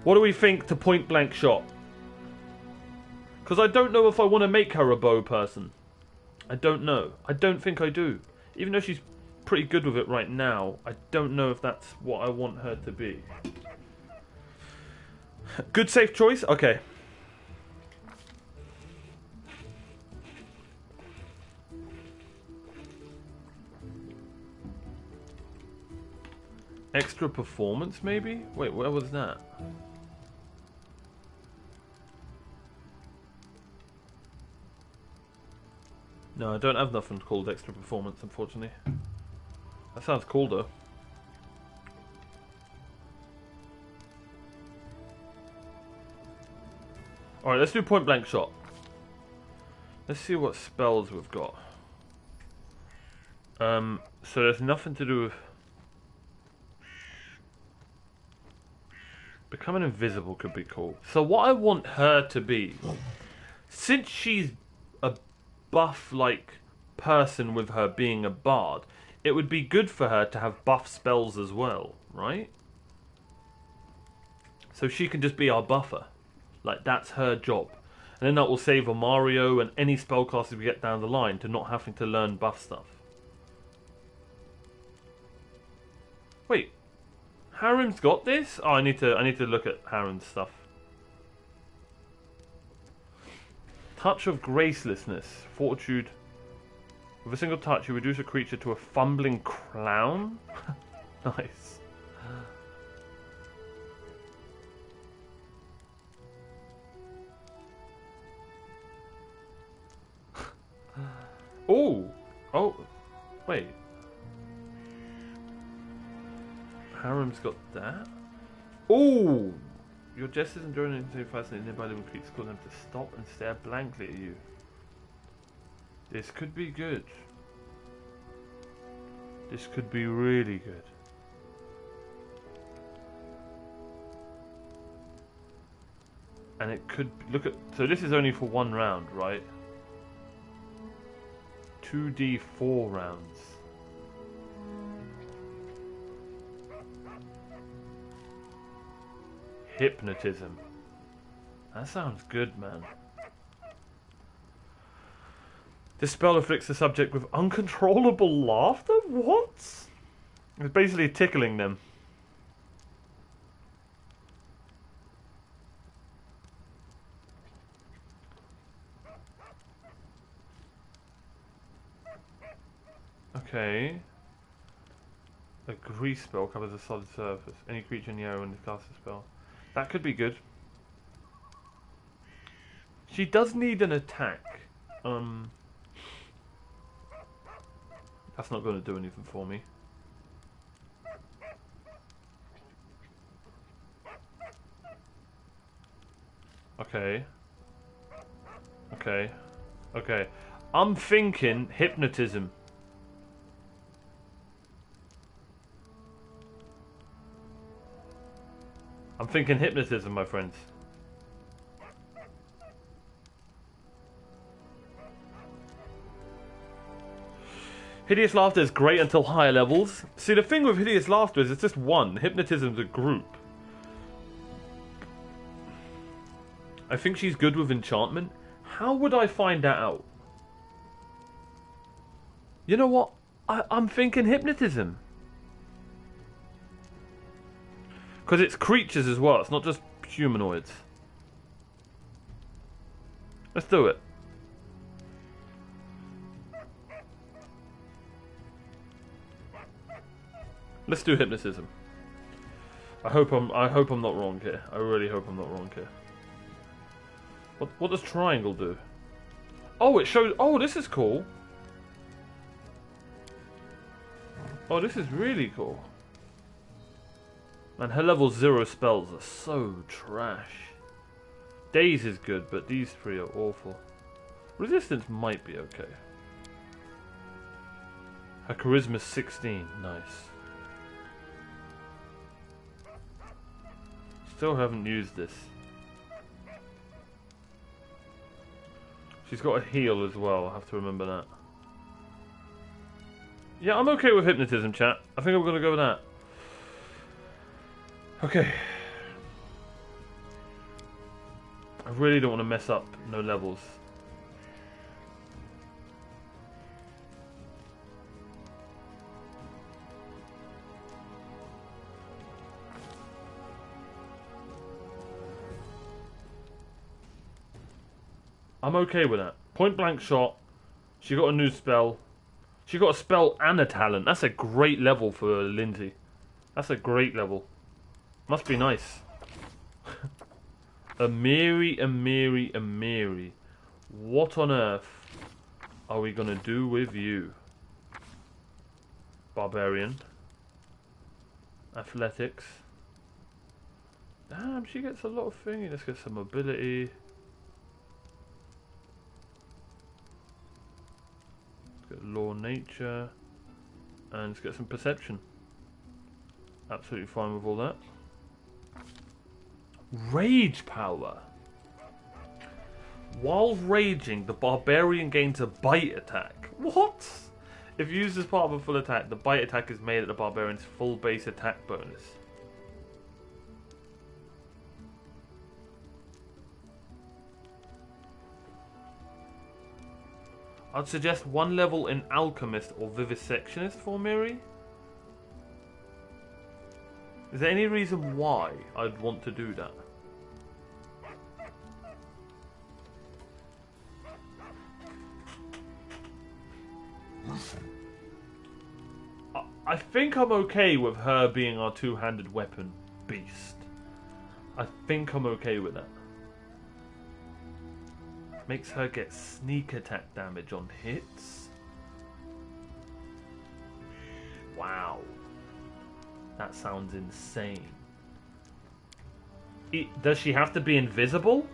Speaker 1: What do we think to point blank shot? Because I don't know if I want to make her a bow person. I don't know. I don't think I do. Even though she's pretty good with it right now, I don't know if that's what I want her to be. Good safe choice? Okay. Extra performance, maybe? Wait, where was that? No, I don't have nothing called extra performance, unfortunately. That sounds cool, though. Alright, let's do point blank shot. Let's see what spells we've got. So there's nothing to do with... Becoming invisible could be cool. So what I want her to be, since she's a buff-like person with her being a bard, it would be good for her to have buff spells as well, right? So she can just be our buffer. Like, that's her job. And then that will save a Mario and any spellcasters we get down the line to not having to learn buff stuff. Wait. Harem's got this? Oh, I need to look at Harem's stuff. Touch of Gracelessness. Fortitude. With a single touch, you reduce a creature to a fumbling clown? Nice. Oh! Oh! Wait. Harem's got that? Oh! Your gestures and drawing into fascinating nearby living creatures cause them to stop and stare blankly at you. This could be good. This could be really good. And it could look at. So this is only for one round, right? 2d4 rounds. Hypnotism. That sounds good, man. This spell afflicts the subject with uncontrollable laughter? What? It's basically tickling them. Okay. A grease spell covers a solid surface. Any creature in the area when it casts a spell. That could be good. She does need an attack. That's not going to do anything for me. Okay. Okay. Okay. I'm thinking hypnotism. I'm thinking hypnotism, my friends. Hideous Laughter is great until higher levels. See, the thing with Hideous Laughter is it's just one. Hypnotism's a group. I think she's good with enchantment. How would I find that out? You know what? I'm thinking hypnotism. Because it's creatures as well. It's not just humanoids. Let's do it. Let's do hypnotism. I hope I'm not wrong here. I really hope I'm not wrong here. What does triangle do? Oh, it shows. Oh, this is cool. Oh, this is really cool. Man, her level 0 spells are so trash. Daze is good, but these three are awful. Resistance might be okay. Her charisma's 16. Nice. Still haven't used this. She's got a heal as well, I have to remember that. Yeah, I'm okay with hypnotism, chat. I think I'm going to go with that. Okay. I really don't want to mess up no levels. I'm okay with that. Point blank shot. She got a new spell. She got a spell and a talent. That's a great level for Lindsay. That's a great level. Must be nice. Amiri. What on earth are we gonna do with you? Barbarian. Athletics. Damn, she gets a lot of thingy. Let's get some mobility. Let's get law nature. And let's get some perception. Absolutely fine with all that. Rage power. While raging, the barbarian gains a bite attack. What? If used as part of a full attack, the bite attack is made at the barbarian's full base attack bonus. I'd suggest one level in Alchemist or Vivisectionist for Miri. Is there any reason why I'd want to do that? I think I'm okay with her being our two-handed weapon beast. I think I'm okay with that. Makes her get sneak attack damage on hits. Wow. That sounds insane. Does she have to be invisible?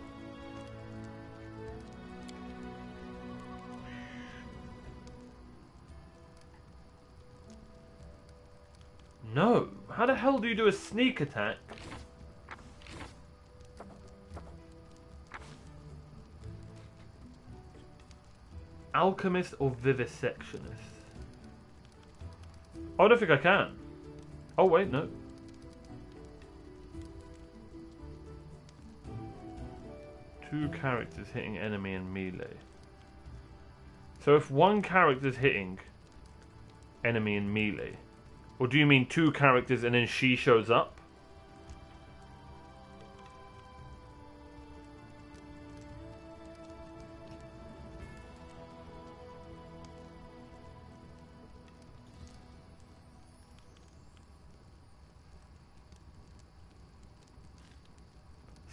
Speaker 1: No. How the hell do you do a sneak attack? Alchemist or Vivisectionist? I don't think I can. Oh wait, no. Two characters hitting enemy in melee. So if one character's hitting enemy in melee, or do you mean two characters and then she shows up?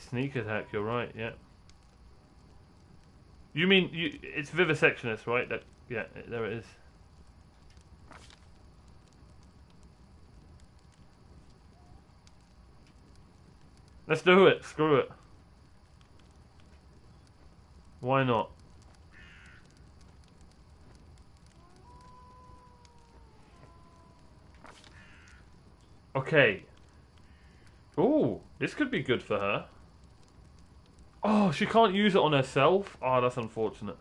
Speaker 1: Sneak attack, you're right, yeah. You mean, it's Vivisectionist, right? Yeah, there it is. Let's do it. Screw it. Why not? Okay. Ooh, this could be good for her. Oh, she can't use it on herself? Oh, that's unfortunate.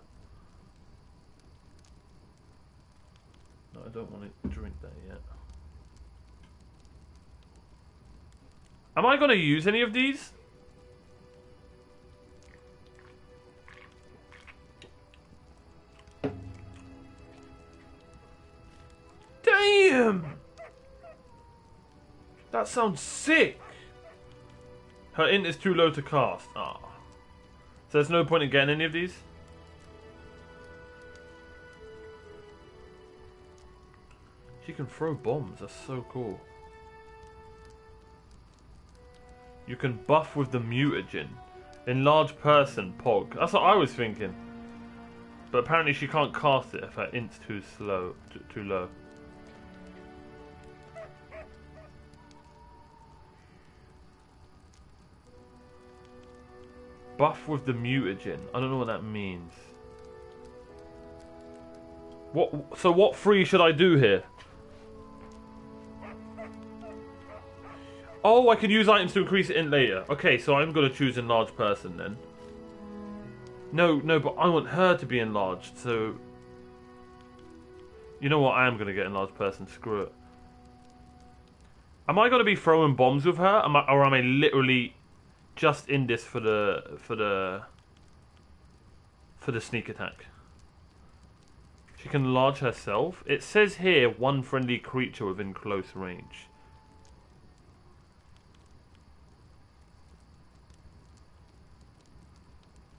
Speaker 1: No, I don't want to drink that yet. Am I going to use any of these? Damn! That sounds sick! Her int is too low to cast. Ah. So there's no point in getting any of these? She can throw bombs. That's so cool. You can buff with the mutagen. Enlarge person, Pog. That's what I was thinking. But apparently she can't cast it if her int's too slow, too low. Buff with the mutagen. I don't know what that means. What? So what free should I do here? Oh, I can use items to increase it in later. Okay, so I'm going to choose enlarged person then. No, but I want her to be enlarged, so... You know what, I am going to get enlarged person, screw it. Am I going to be throwing bombs with her? Or am I literally just in this for the sneak attack? She can enlarge herself. It says here, one friendly creature within close range.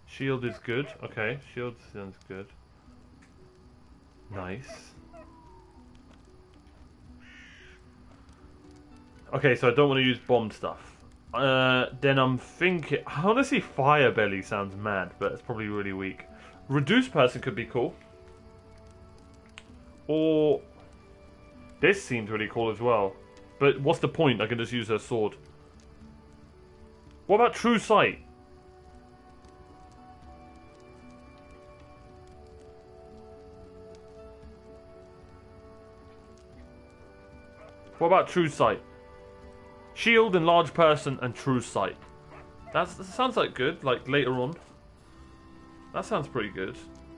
Speaker 1: Shield is good. Okay, shield sounds good. Nice. Okay, so I don't want to use bomb stuff. Then I'm thinking... Honestly, Fire Belly sounds mad, but it's probably really weak. Reduced person could be cool. Or... This seems really cool as well. But what's the point? I can just use her sword. What about True Sight? What about True Sight? Shield, Enlarged Person, and True Sight. That sounds like good, like later on. That sounds pretty good.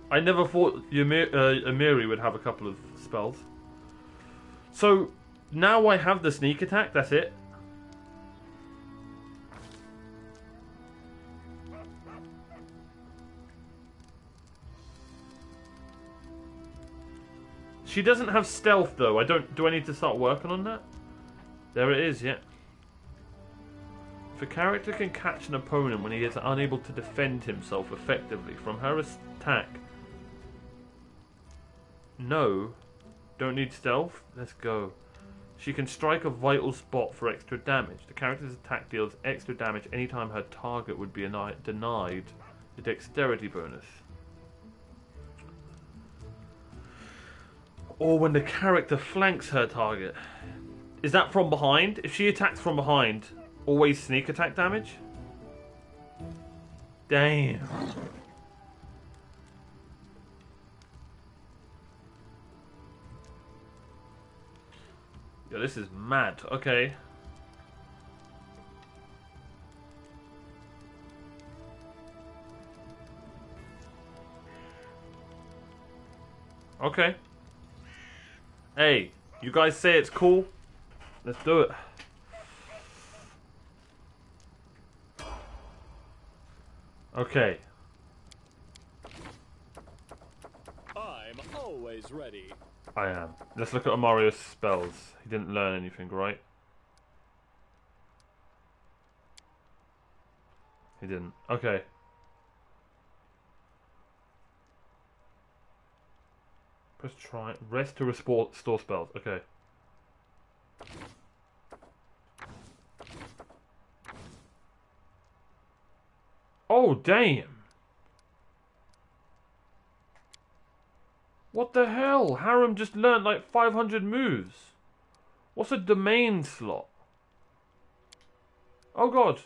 Speaker 1: I never thought Amiri would have a couple of spells. So, now I have the sneak attack, that's it. She doesn't have stealth though. Do I need to start working on that? There it is, yeah. If a character can catch an opponent when he is unable to defend himself effectively from her attack. No. Don't need stealth? Let's go. She can strike a vital spot for extra damage. The character's attack deals extra damage anytime her target would be denied a dexterity bonus. Or when the character flanks her target. Is that from behind? If she attacks from behind, always sneak attack damage? Damn. Yo, this is mad. Okay. Okay. Hey, you guys say it's cool? Let's do it. Okay.
Speaker 5: I'm always ready.
Speaker 1: I am. Let's look at Mario's spells. He didn't learn anything, right? He didn't. Okay. Press try. Rest to restore spells. Okay. Oh, damn. What the hell? Harem just learned like 500 moves. What's a domain slot? Oh, God.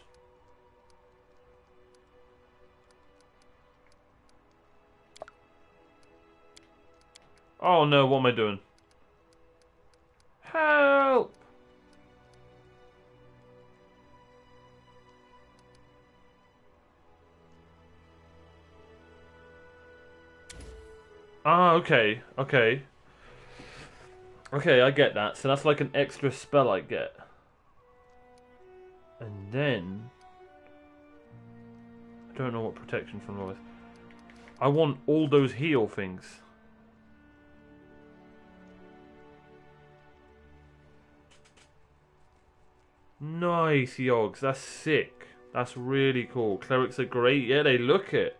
Speaker 1: Oh no, what am I doing? Help! Ah, okay, okay. Okay, I get that. So that's like an extra spell I get. And then... I don't know what protection from law is. I want all those heal things. Nice, Yogs. That's sick. That's really cool. Clerics are great. Yeah, they look it.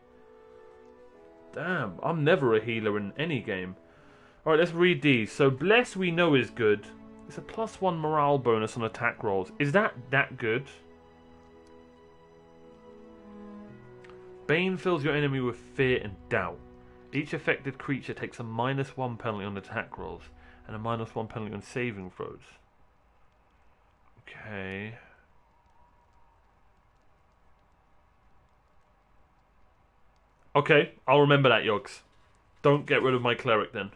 Speaker 1: Damn, I'm never a healer in any game. Alright, let's read these. So, Bless we know is good. It's a +1 morale bonus on attack rolls. Is that good? Bane fills your enemy with fear and doubt. Each affected creature takes a -1 penalty on attack rolls and a -1 penalty on saving throws. Okay. Okay, I'll remember that, Yogs. Don't get rid of my cleric then.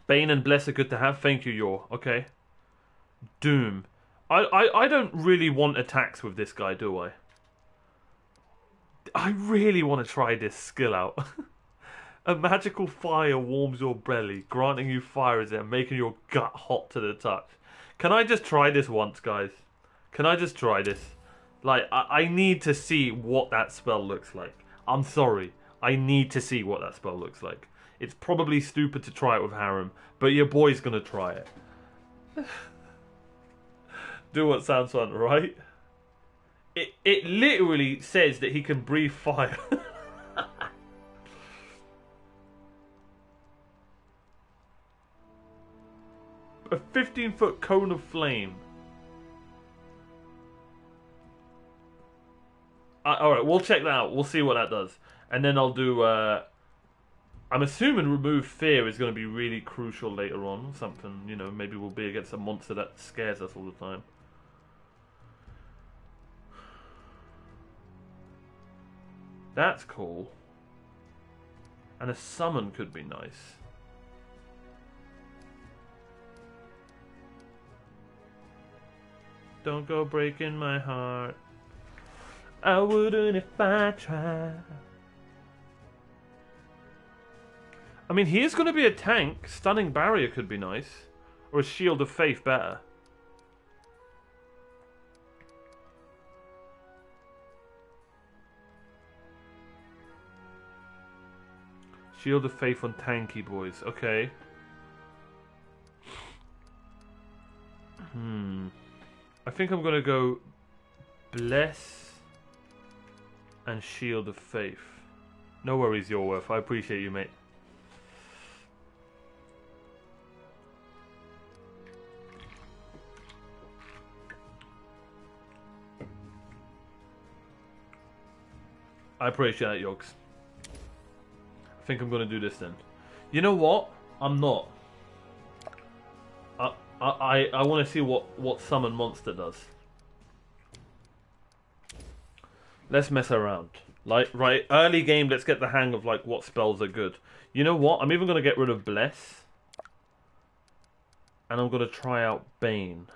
Speaker 1: Bane and Bless are good to have. Thank you, Yor. Okay. Doom. I don't really want attacks with this guy, do I? I really want to try this skill out. A magical fire warms your belly, granting you fire as it, making your gut hot to the touch. Can I just try this once, guys? Can I just try this? Like, I need to see what that spell looks like. I'm sorry. I need to see what that spell looks like. It's probably stupid to try it with Harem, but your boy's gonna try it. Do what sounds fun, right? It literally says that he can breathe fire. A 15-foot cone of flame. Alright, we'll check that out. We'll see what that does. And then I'll do... I'm assuming remove fear is going to be really crucial later on. Something, you know, maybe we'll be against a monster that scares us all the time. That's cool. And a summon could be nice. Don't go breaking my heart. I wouldn't if I tried. I mean, he is going to be a tank. Stunning Barrier could be nice. Or a Shield of Faith better. Shield of Faith on tanky boys. Okay. I think I'm going to go Bless and Shield of Faith. No worries, Your Worth. I appreciate you, mate. I appreciate that, Yogs. I think I'm going to do this then. You know what? I'm not. I want to see what Summon Monster does. Let's mess around. Like, right, early game, let's get the hang of, like, what spells are good. You know what? I'm even going to get rid of Bless. And I'm going to try out Bane.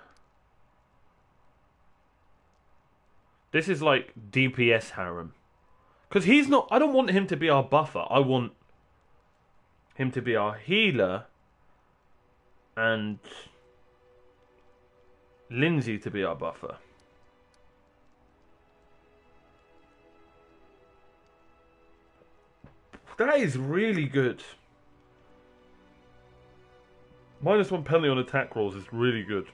Speaker 1: This is, like, DPS Harem. Because he's not... I don't want him to be our buffer. I want him to be our healer. And Lindsay to be our buffer. That is really good. -1 penalty on attack rolls is really good.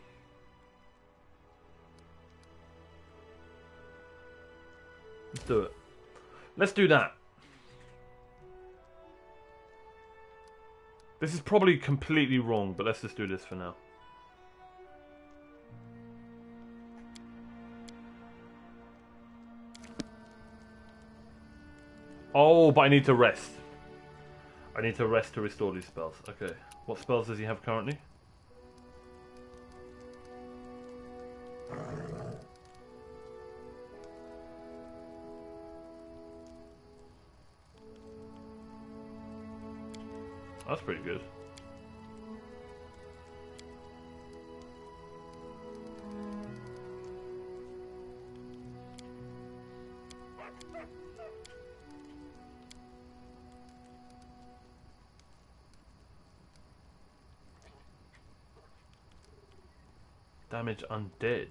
Speaker 1: Let's do it. Let's do that. This is probably completely wrong, but let's just do this for now. Oh, but I need to rest. I need to rest to restore these spells. Okay. What spells does he have currently? That's pretty good. Damage undead.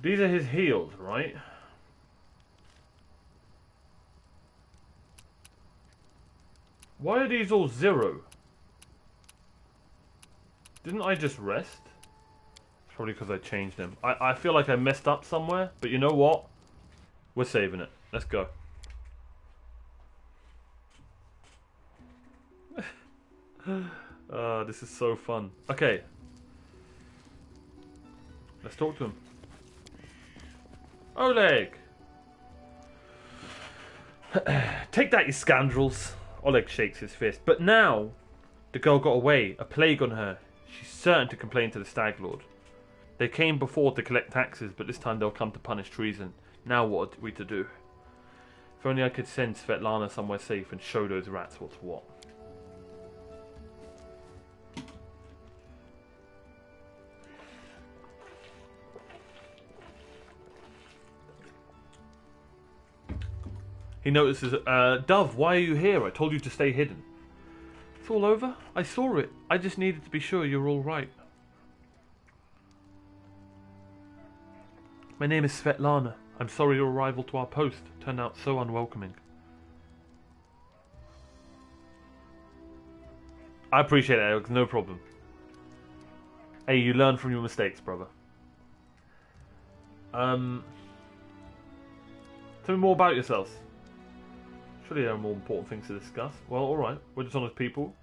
Speaker 1: These are his heals, right? Why are these all 0? Didn't I just rest? It's probably because I changed them. I feel like I messed up somewhere, but you know what? We're saving it. Let's go. This is so fun. Okay. Let's talk to him. Oleg! Take that, you scoundrels! Oleg shakes his fist. But now, the girl got away. A plague on her. She's certain to complain to the Stag Lord. They came before to collect taxes, but this time they'll come to punish treason. Now what are we to do? If only I could send Svetlana somewhere safe and show those rats what's what. He notices, Dove, why are you here? I told you to stay hidden. It's all over. I saw it. I just needed to be sure you're all right. My name is Svetlana. I'm sorry your arrival to our post turned out so unwelcoming. I appreciate it, Alex. No problem. Hey, you learn from your mistakes, brother. Tell me more about yourselves. Surely there are more important things to discuss. Well, alright. We're dishonest people.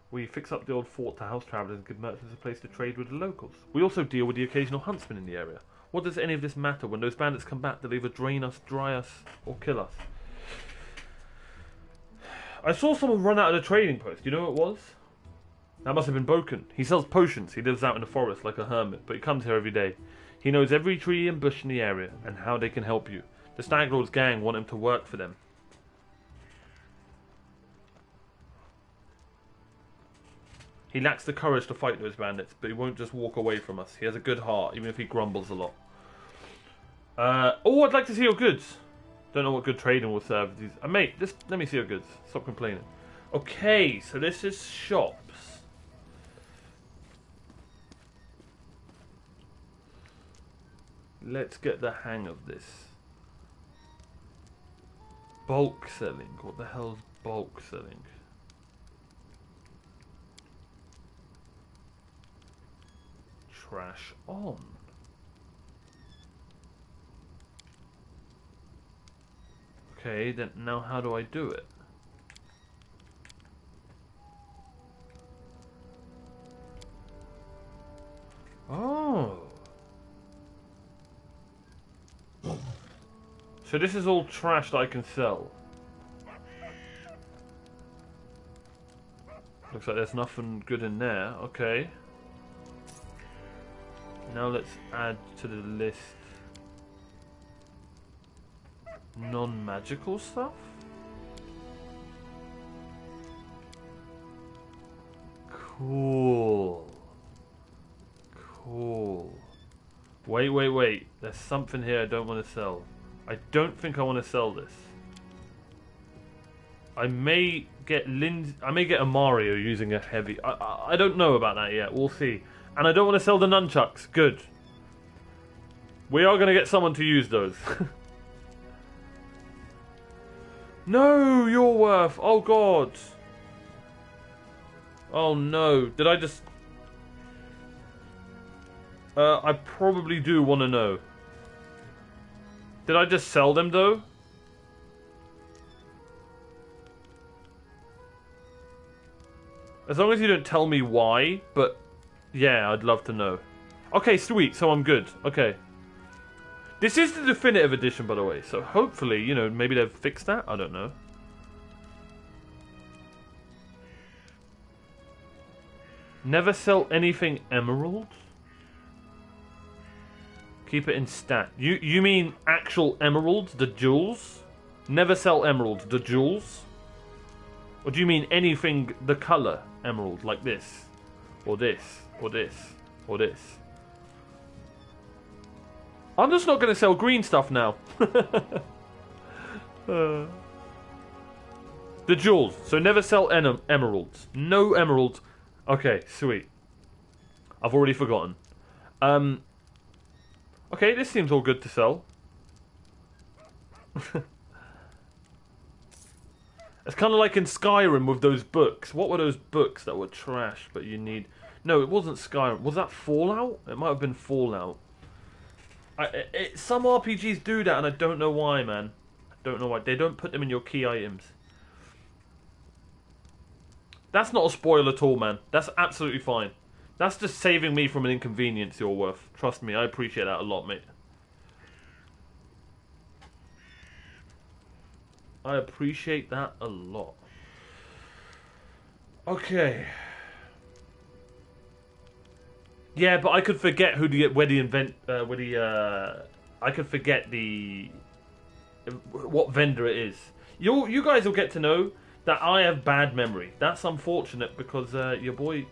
Speaker 1: We fix up the old fort to house travellers and give merchants a place to trade with the locals. We also deal with the occasional huntsman in the area. What does any of this matter? When those bandits come back, they'll either drain us, dry us, or kill us. I saw someone run out of the trading post. Do you know who it was? That must have been Boken. He sells potions. He lives out in the forest like a hermit, but he comes here every day. He knows every tree and bush in the area, and how they can help you. The Stag Lord's gang want him to work for them. He lacks the courage to fight those bandits, but he won't just walk away from us. He has a good heart, even if he grumbles a lot. Oh, I'd like to see your goods. Don't know what good trading will serve these. Mate, let me see your goods. Stop complaining. Okay, so this is shops. Let's get the hang of this. Bulk selling. What the hell's bulk selling? Trash on. Okay, then now how do I do it? Oh. So this is all trash that I can sell. Looks like there's nothing good in there. Okay. Now let's add to the list non-magical stuff. Cool. Cool. Wait. There's something here I don't want to sell. I don't think I want to sell this. I may get a Mario using a heavy. I don't know about that yet. We'll see. And I don't want to sell the nunchucks. Good. We are going to get someone to use those. No, you're worth. Oh, God. Oh, no. Did I just... I probably do want to know. Did I just sell them, though? As long as you don't tell me why, but... yeah, I'd love to know. Okay, sweet. So I'm good. Okay. This is the definitive edition, by the way. So hopefully, you know, maybe they've fixed that. I don't know. Never sell anything emerald? Keep it in stat. You mean actual emeralds, the jewels? Never sell emeralds, the jewels? Or do you mean anything the colour emerald, like this? Or this? Or this? Or this? I'm just not going to sell green stuff now. The jewels. So never sell emeralds. No emeralds. Okay, sweet. I've already forgotten. Okay, this seems all good to sell. It's kind of like in Skyrim with those books. What were those books that were trash, but you need... No, it wasn't Skyrim. Was that Fallout? It might have been Fallout. Some RPGs do that, and I don't know why, man. I don't know why. They don't put them in your key items. That's not a spoil at all, man. That's absolutely fine. That's just saving me from an inconvenience you're worth. Trust me, I appreciate that a lot, mate. I appreciate that a lot. Okay. Yeah, but I could forget I could forget what vendor it is. You guys will get to know that I have bad memory. That's unfortunate because your boy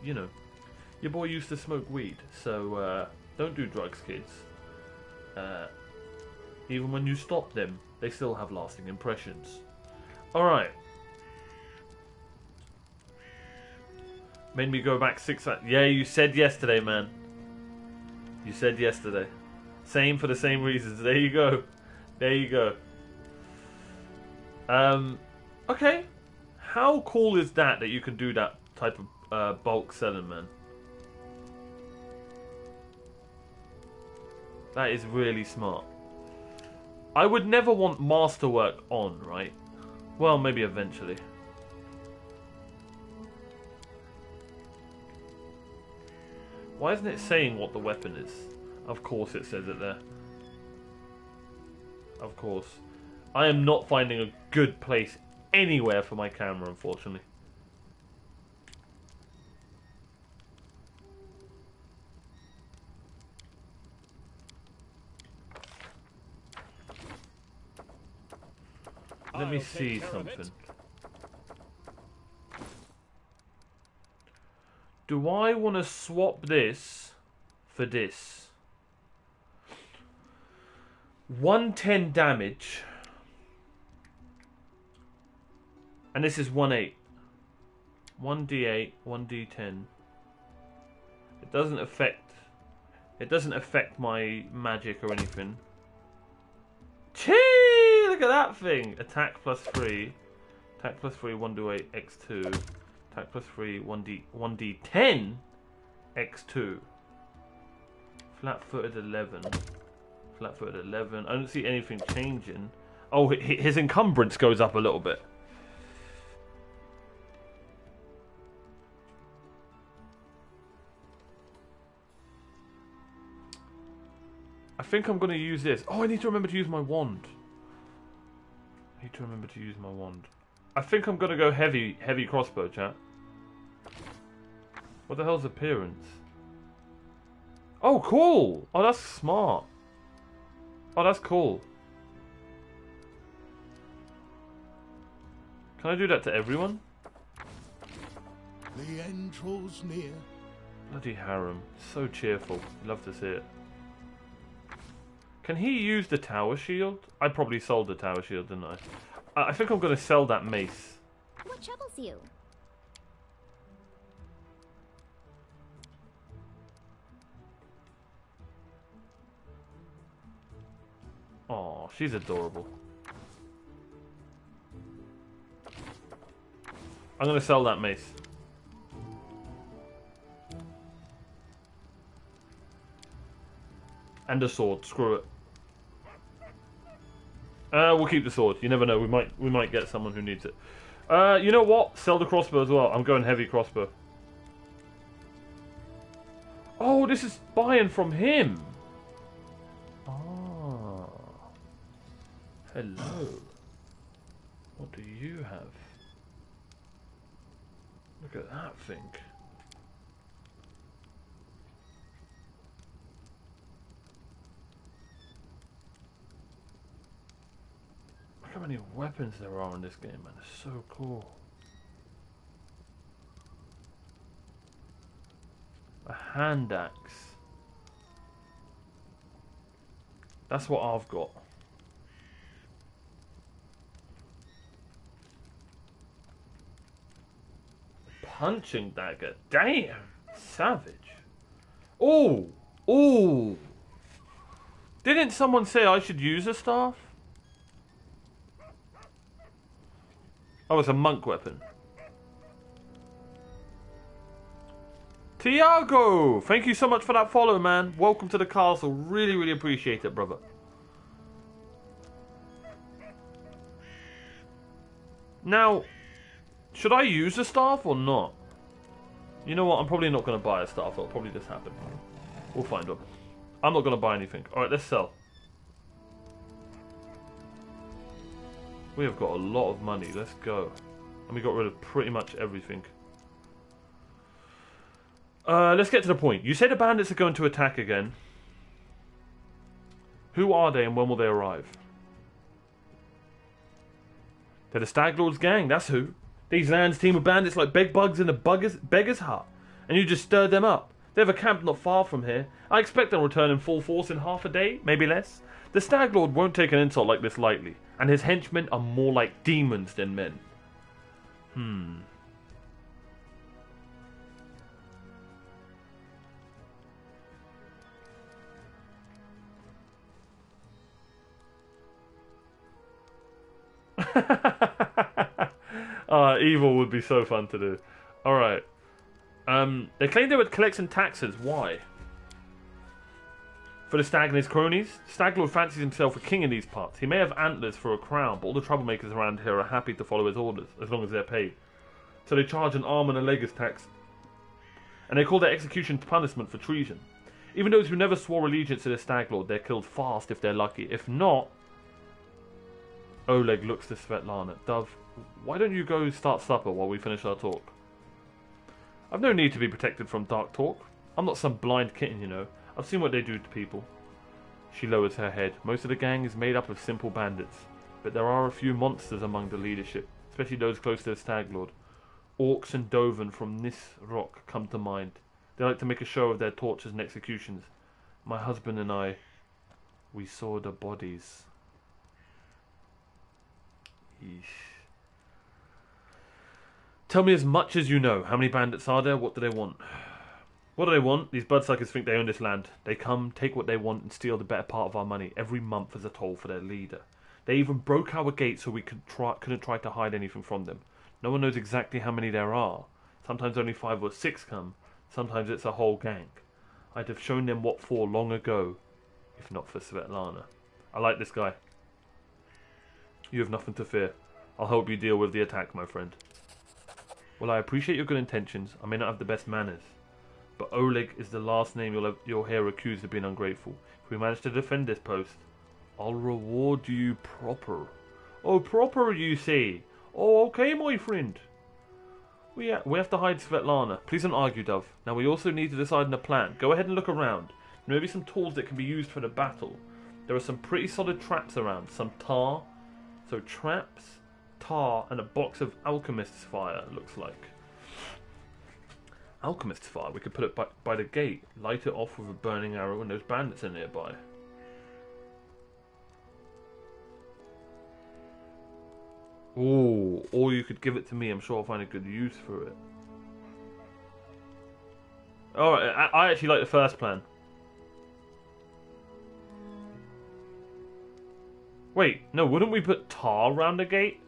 Speaker 1: used to smoke weed. So don't do drugs, kids. Even when you stop them, they still have lasting impressions. Alright. Made me go back 6 hours. Yeah, you said yesterday, man. You said yesterday. Same for the same reasons. There you go. There you go. Okay. How cool is that you can do that type of bulk selling, man? That is really smart. I would never want masterwork on, right? Well, maybe eventually. Why isn't it saying what the weapon is? Of course it says it there. Of course. I am not finding a good place anywhere for my camera, unfortunately. Let me see something. Do I want to swap this for this? 110 damage. And this is 1/8. 1d8, 1d10. It doesn't affect my magic or anything. Chee! Look at that thing. Attack +3. Attack +3, 1d8, x2. Attack +3, 1d10, x2. Flat-footed 11. Flat-footed 11. I don't see anything changing. Oh, his encumbrance goes up a little bit. I think I'm going to use this. Oh, I need to remember to use my wand. I think I'm going to go heavy crossbow, chat. What the hell's appearance? Oh, cool! Oh, that's smart. Oh, that's cool. Can I do that to everyone?
Speaker 2: The end draws near.
Speaker 1: Bloody harem. So cheerful. Love to see it. Can he use the tower shield? I probably sold the tower shield, didn't I? I think I'm going to sell that mace.
Speaker 3: What troubles you?
Speaker 1: Oh, she's adorable. I'm going to sell that mace. And a sword. Screw it. We'll keep the sword. You never know. We might get someone who needs it. You know what? Sell the crossbow as well. I'm going heavy crossbow. Oh, this is buying from him. Ah. Hello. What do you have? Look at that thing. Look how many weapons there are in this game, man. It's so cool. A hand axe. That's what I've got. Punching dagger. Damn. Savage. Oh. Oh. Didn't someone say I should use a staff? Oh, it's a monk weapon. Tiago! Thank you so much for that follow, man. Welcome to the castle. Really, really appreciate it, brother. Now, Should I use the staff or not? You know what? I'm probably not going to buy a staff. It'll probably just happen. We'll find one. I'm not going to buy anything. Alright, let's sell. We have got a lot of money. Let's go. And we got rid of pretty much everything. Let's get to the point. You say the bandits are going to attack again. Who are they and when will they arrive? They're the Stag Lord's gang, that's who. These lands team of bandits like bed bugs in a beggar's hut. And you just stirred them up. They have a camp not far from here. I expect they'll return in full force in half a day, maybe less. The Stag Lord won't take an insult like this lightly. And his henchmen are more like demons than men. Evil would be so fun to do. Alright. They claim they would collect some taxes. Why? For the Stag and his cronies? Stag Lord fancies himself a king in these parts. He may have antlers for a crown, but all the troublemakers around here are happy to follow his orders, as long as they're paid. So they charge an arm and a leg as tax. And they call their execution punishment for treason. Even those who never swore allegiance to the Stag Lord, they're killed fast if they're lucky. If not... Oleg looks to Svetlana. Dove, why don't you go start supper while we finish our talk? I've no need to be protected from dark talk. I'm not some blind kitten, you know. I've seen what they do to people. She lowers her head. Most of the gang is made up of simple bandits. But there are a few monsters among the leadership, especially those close to the Stag Lord. Orcs and Doven from this rock come to mind. They like to make a show of their tortures and executions. My husband and I, we saw the bodies. Yeesh. Tell me as much as you know. How many bandits are there? What do they want? What do they want? These bloodsuckers think they own this land. They come, take what they want, and steal the better part of our money every month as a toll for their leader. They even broke our gates so we couldn't try to hide anything from them. No one knows exactly how many there are. Sometimes only 5 or 6 come. Sometimes it's a whole gang. I'd have shown them what for long ago, if not for Svetlana. I like this guy. You have nothing to fear. I'll help you deal with the attack, my friend. Well, I appreciate your good intentions. I may not have the best manners. But Oleg is the last name you'll hear accused of being ungrateful. If we manage to defend this post, I'll reward you proper. Oh, proper, you say? Oh, okay, my friend. We have to hide Svetlana. Please don't argue, Dove. Now, we also need to decide on a plan. Go ahead and look around. Maybe some tools that can be used for the battle. There are some pretty solid traps around. Some tar. So, traps, tar, and a box of alchemist's fire, it looks like. Alchemist's fire. We could put it by the gate. Light it off with a burning arrow and those bandits are nearby. Ooh, or you could give it to me. I'm sure I'll find a good use for it. Alright, I actually like the first plan. Wait, no, wouldn't we put tar around the gate?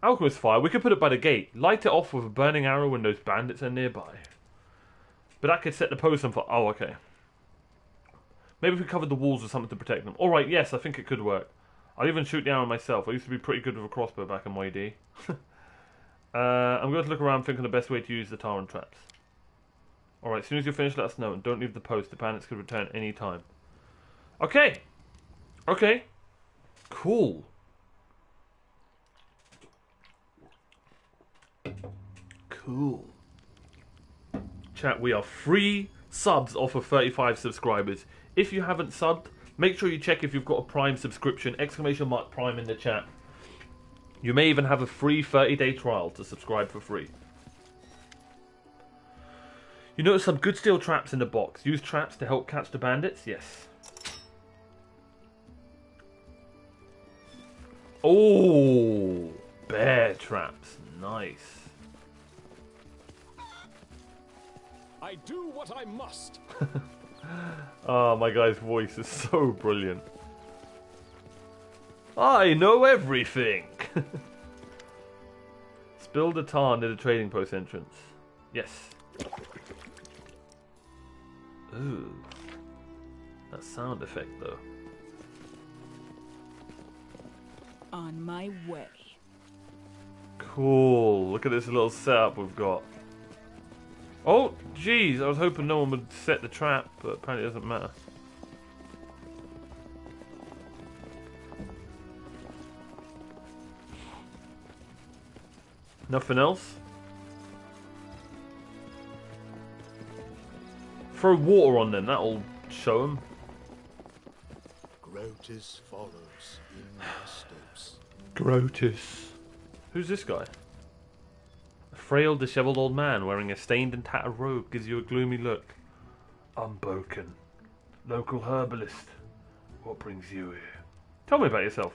Speaker 1: Alchemist fire, we could put it by the gate. Light it off with a burning arrow when those bandits are nearby. But that could set the post on fire. Oh, okay. Maybe if we covered the walls with something to protect them. Alright, yes, I think it could work. I'll even shoot the arrow myself. I used to be pretty good with a crossbow back in my day. I'm going to look around thinking the best way to use the tar and traps. Alright, as soon as you're finished, let us know. And don't leave the post. The bandits could return any time. Okay. Okay. Cool. Cool. Chat, we are 3 subs off of 35 subscribers. If you haven't subbed, make sure you check if you've got a Prime subscription. ! Prime in the chat. You may even have a free 30-day trial to subscribe for free. You notice some good steel traps in the box. Use traps to help catch the bandits? Yes. Oh, bear traps. Nice.
Speaker 5: I do what I must.
Speaker 1: Oh, my guy's voice is so brilliant. I know everything. Spill the tar near the trading post entrance. Yes. Ooh. That sound effect, though.
Speaker 4: On my way.
Speaker 1: Cool. Look at this little setup we've got. Oh, jeez. I was hoping no one would set the trap, but apparently it doesn't matter. Nothing else? Throw water on them. That'll show them.
Speaker 2: Grotus follows in their steps.
Speaker 1: Grotus. Who's this guy? A frail, dishevelled old man wearing a stained and tattered robe gives you a gloomy look. I'm Boken, local herbalist. What brings you here? Tell me about yourself.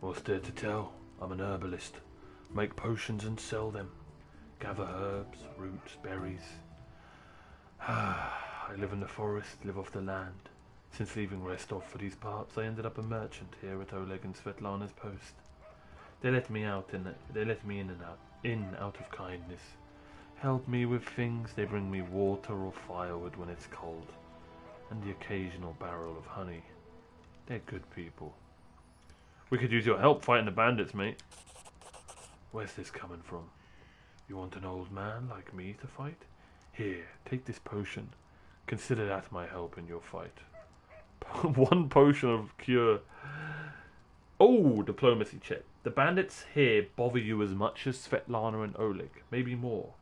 Speaker 1: What's there to tell? I'm an herbalist. Make potions and sell them. Gather herbs, roots, berries. I live in the forest, live off the land. Since leaving Restov for these parts, I ended up a merchant here at Oleg and Svetlana's post. They let me out in and out of kindness. Help me with things. They bring me water or firewood when it's cold, and the occasional barrel of honey. They're good people. We could use your help fighting the bandits, mate. Where's this coming from? You want an old man like me to fight? Here, take this potion. Consider that my help in your fight. 1 potion of cure. Oh, diplomacy check. The bandits here bother you as much as Svetlana and Oleg. Maybe more.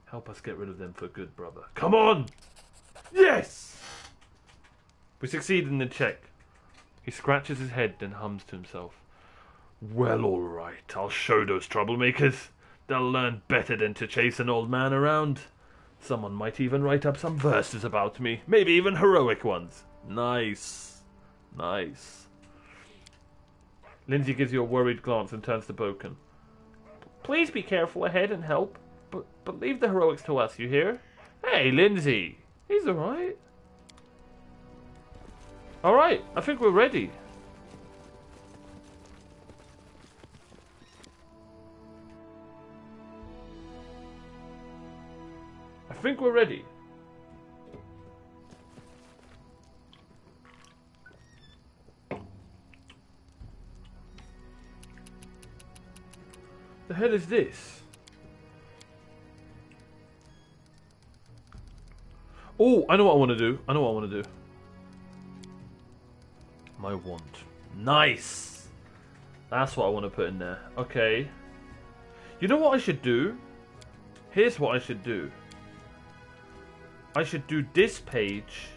Speaker 1: Help us get rid of them for good, brother. Come on! Yes! We succeed in the check. He scratches his head, then hums to himself. Well, alright. I'll show those troublemakers. They'll learn better than to chase an old man around. Someone might even write up some verses about me. Maybe even heroic ones. Nice. Nice. Lindsay gives you a worried glance and turns to Boken. Please be careful ahead and help. But leave the heroics to us, you hear? Hey, Lindsay. He's alright. Alright, I think we're ready. I think we're ready. The hell is this? Oh, I know what I want to do. I know what I want to do. My wand. Nice! That's what I want to put in there. Okay. You know what I should do? Here's what I should do. I should do this page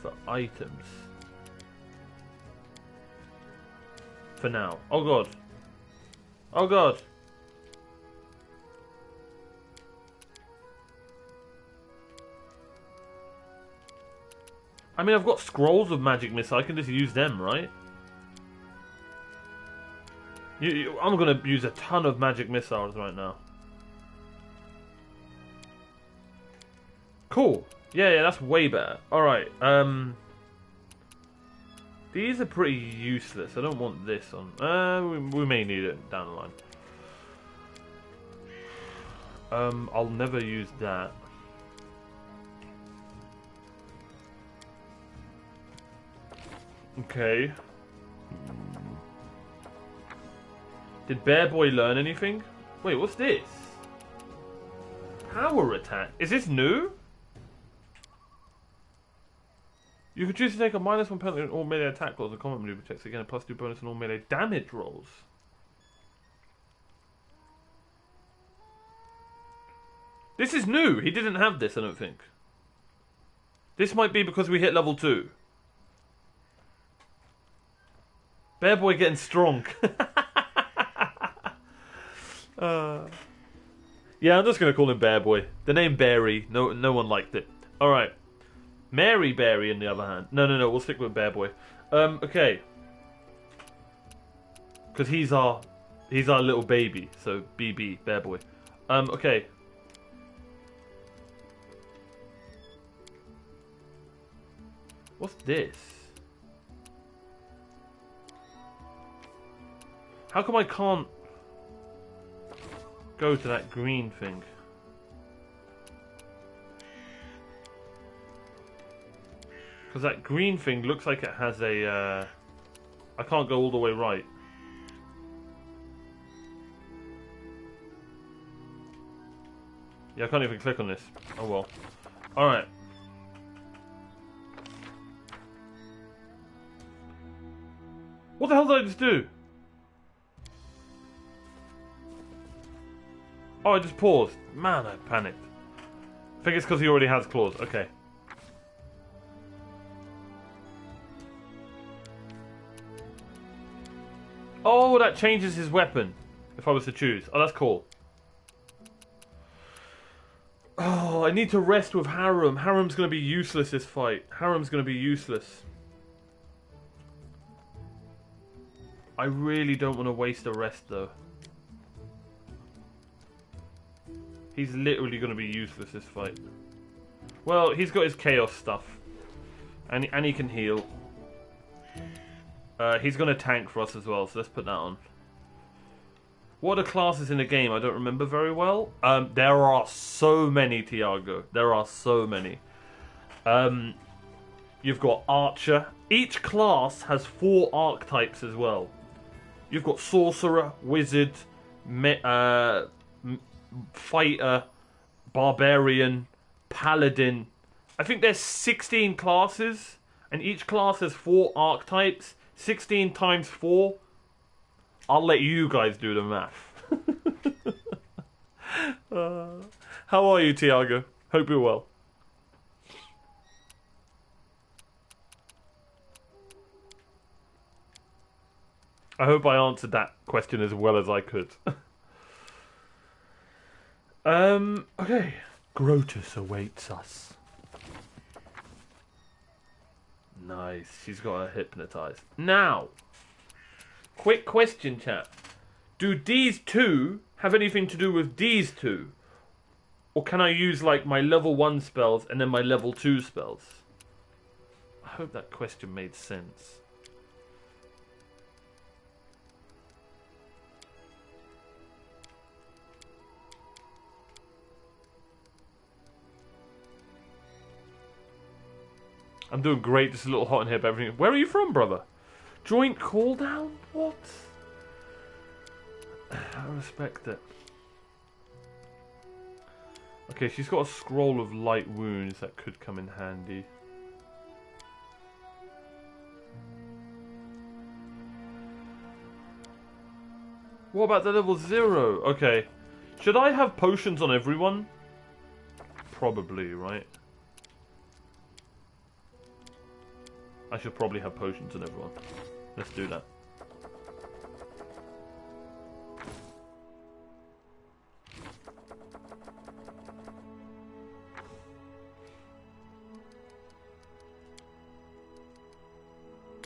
Speaker 1: for items. For now. Oh god. Oh god. I mean, I've got scrolls of magic missile. I can just use them, right? I'm going to use a ton of magic missiles right now. Cool. Yeah, that's way better. Alright, these are pretty useless. I don't want this on. We may need it down the line. I'll never use that. Okay. Did Bear Boy learn anything? Wait, what's this? Power attack. Is this new? You can choose to take a -1 penalty on all melee attack rolls and combat maneuver checks. Again, a +2 bonus on all melee damage rolls. This is new. He didn't have this, I don't think. This might be because we hit level 2. Bear Boy getting strong. Yeah, I'm just going to call him Bear Boy. The name Barry, no one liked it. Alright. Mary Berry, on the other hand. No, we'll stick with Bear Boy. Okay. Because he's our little baby. So, BB, Bear Boy. Okay. What's this? How come I can't go to that green thing? Because that green thing looks like it has a... I can't go all the way right. Yeah, I can't even click on this. Oh well. Alright. What the hell did I just do? Oh, I just paused. Man, I panicked. I think it's because he already has claws. Okay. Oh, that changes his weapon. If I was to choose. Oh, that's cool. Oh, I need to rest with Harem. Harem's going to be useless this fight. Harem's going to be useless. I really don't want to waste a rest though. He's literally going to be useless this fight. Well, he's got his chaos stuff. And he can heal. He's going to tank for us as well, so let's put that on. What are the classes in the game? I don't remember very well. There are so many, Tiago. There are so many. You've got Archer. Each class has 4 archetypes as well. You've got Sorcerer, Wizard, Fighter, Barbarian, Paladin. I think there's 16 classes, and each class has 4 archetypes. 16 times 4. I'll let you guys do the math. How are you, Tiago? Hope you're well. I hope I answered that question as well as I could. Okay. Grotus awaits us. Nice. She's got her hypnotized. Now, quick question, chat. Do these 2 have anything to do with these 2? Or can I use, like, my level 1 spells and then my level 2 spells? I hope that question made sense. I'm doing great, just a little hot in here, but everything. Where are you from, brother? Joint cooldown? What? I respect it. Okay, she's got a scroll of light wounds that could come in handy. What about the level 0? Okay. Should I have potions on everyone? Probably, right? I should probably have potions on everyone. Let's do that.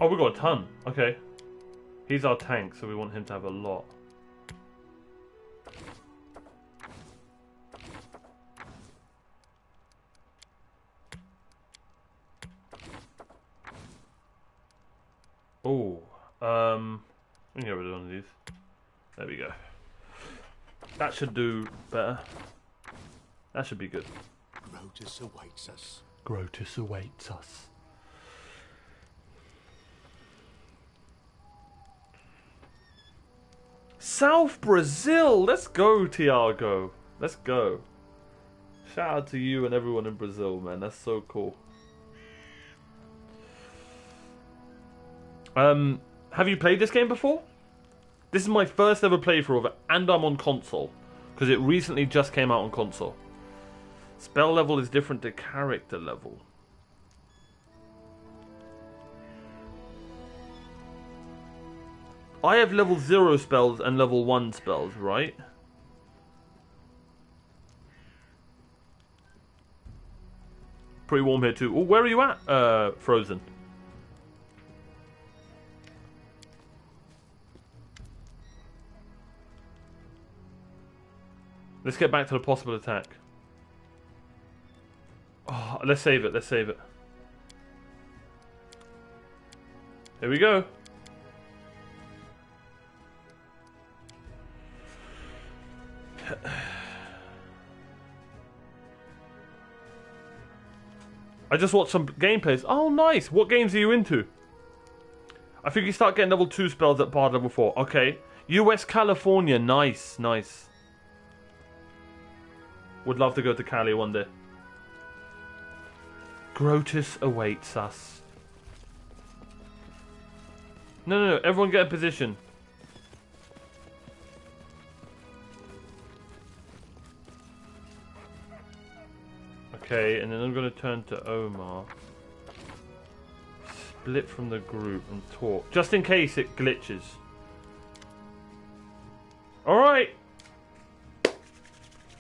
Speaker 1: Oh, we got a ton. Okay. He's our tank, so we want him to have a lot. Oh, we can get rid of one of these. There we go. That should do better. That should be good.
Speaker 2: Grotus awaits us.
Speaker 1: Grotus awaits us. South Brazil! Let's go, Tiago. Let's go. Shout out to you and everyone in Brazil, man. That's so cool. Have you played this game before? This is my first ever playthrough of it, and I'm on console. Because it recently just came out on console. Spell level is different to character level. I have level 0 spells and level 1 spells, right? Pretty warm here too. Oh, where are you at, Frozen? Let's get back to the possible attack. Oh, let's save it, let's save it. Here we go. I just watched some gameplays. Oh, nice. What games are you into? I think you start getting level 2 spells at Bard level 4. Okay. US California. Nice, nice. Would love to go to Cali one day. Grotus awaits us. No. Everyone get a position. Okay, and then I'm going to turn to Omar. Split from the group and talk. Just in case it glitches. Alright!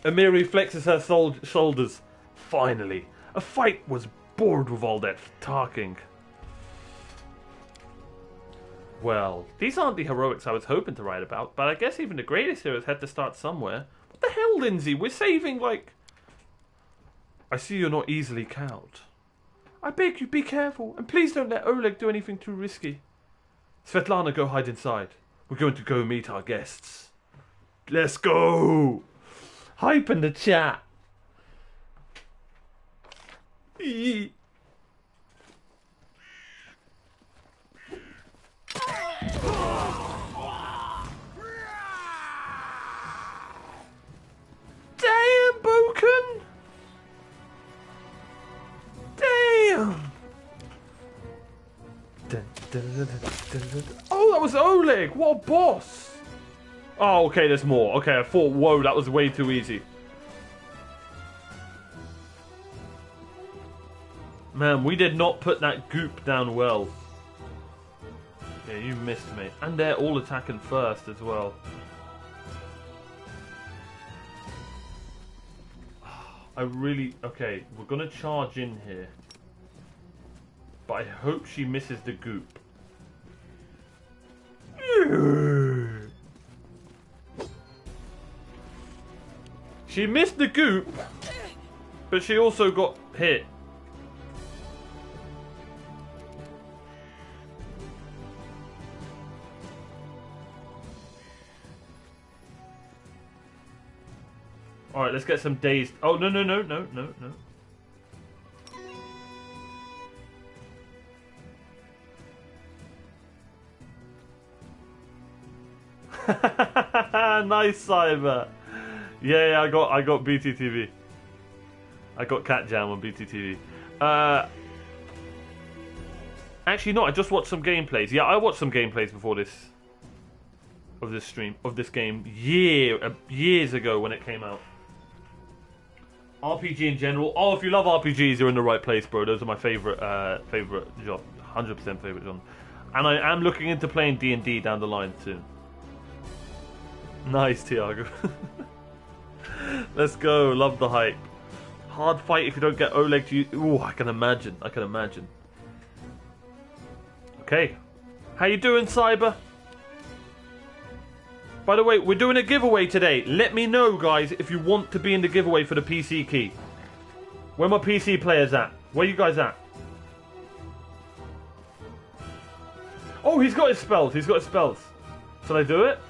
Speaker 1: Amiri flexes her shoulders. Finally. A fight was bored with all that talking. Well, these aren't the heroics I was hoping to write about, but I guess even the greatest heroes had to start somewhere. What the hell, Lindsay? We're saving, like... I see you're not easily cowed. I beg you, be careful, and please don't let Oleg do anything too risky. Svetlana, go hide inside. We're going to go meet our guests. Let's go! Hype in the chat. Eee. Damn, Boken! Damn! Oh, that was Oleg! What a boss! Oh, okay, there's more. Okay, I thought, whoa, that was way too easy. Man, we did not put that goop down well. Yeah, you missed me. And they're all attacking first as well. I really... Okay, we're going to charge in here. But I hope she misses the goop. She missed the goop, but she also got hit. Alright, let's get some dazed. Oh, no. Nice, Cyber. Yeah, I got BTTV. I got Cat Jam on BTTV. Actually, no, I just watched some gameplays. Yeah, I watched some gameplays before this. Of this stream, of this game. Years ago when it came out. RPG in general. Oh, if you love RPGs, you're in the right place, bro. Those are my favorite genre. 100% favorite genre. And I am looking into playing D&D down the line soon. Nice, Tiago. Let's go. Love the hype. Hard fight if you don't get Oleg to use... Ooh, I can imagine. Okay. How you doing, Cyber? By the way, we're doing a giveaway today. Let me know, guys, if you want to be in the giveaway for the PC key. Where my PC players at? Where you guys at? Oh, he's got his spells. Shall I do it?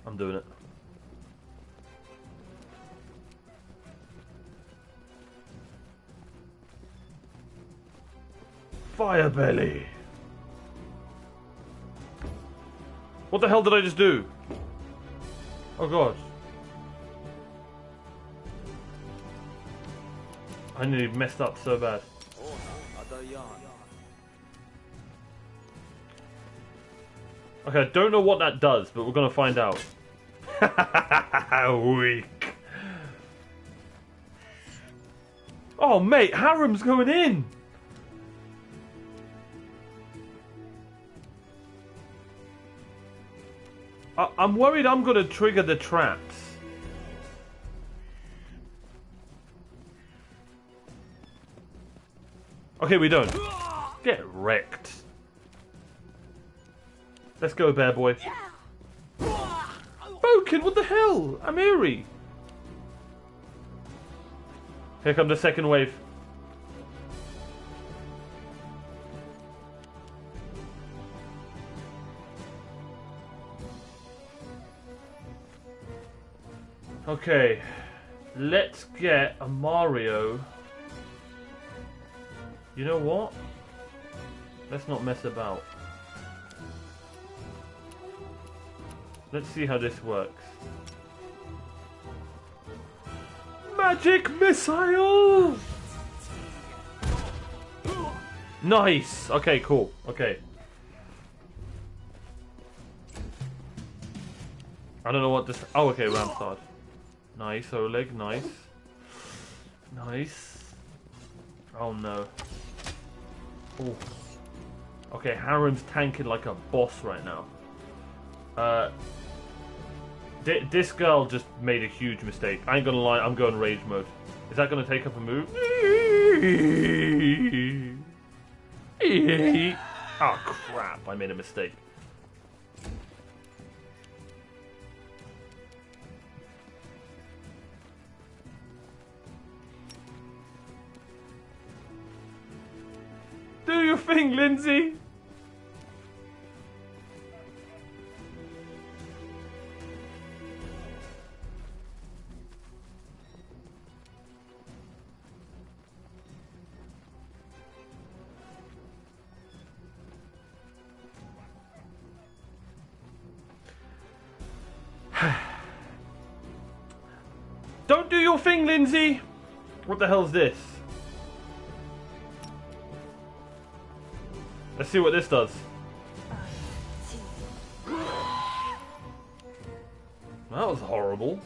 Speaker 1: I'm doing it. Fire belly. What the hell did I just do? Oh god. I nearly messed up so bad. Okay, I don't know what that does, but we're gonna find out. Weak. Oh mate, Harem's going in. I'm worried I'm gonna trigger the traps. Okay, we don't. Get wrecked. Let's go, bear boy. Boken, what the hell? Amiri. Here comes the second wave. Okay, let's get a Mario. You know what? Let's not mess about. Let's see how this works. Magic missile! Nice! Okay, cool. Okay. I don't know what this... Oh, okay, Ramsard. Nice, Oleg, nice. Nice. Oh, no. Ooh. Okay, Harem's tanking like a boss right now. This girl just made a huge mistake. I ain't gonna lie, I'm going rage mode. Is that gonna take up a move? Oh crap, I made a mistake. Do your thing, Lindsay! Don't do your thing, Lindsay! What the hell's this? Let's see what this does. That was horrible.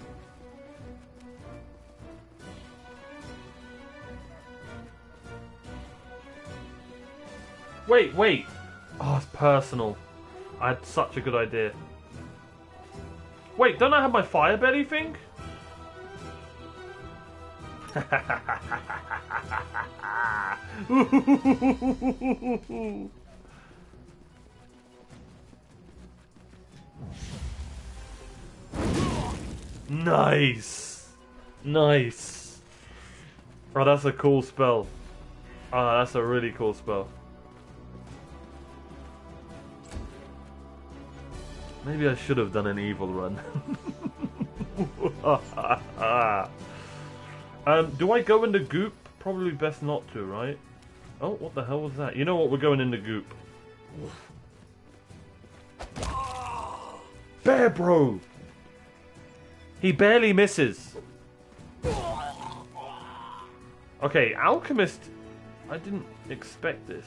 Speaker 1: Wait, wait. Oh, it's personal. I had such a good idea. Wait, don't I have my fire belly thing? Nice. Nice. Oh, that's a cool spell. Oh, that's a really cool spell. Maybe I should have done an evil run. Do I go in the goop? Probably best not to, right? Oh, what the hell was that? You know what? We're going in the goop. Bear Bro! He barely misses. Okay, Alchemist. I didn't expect this.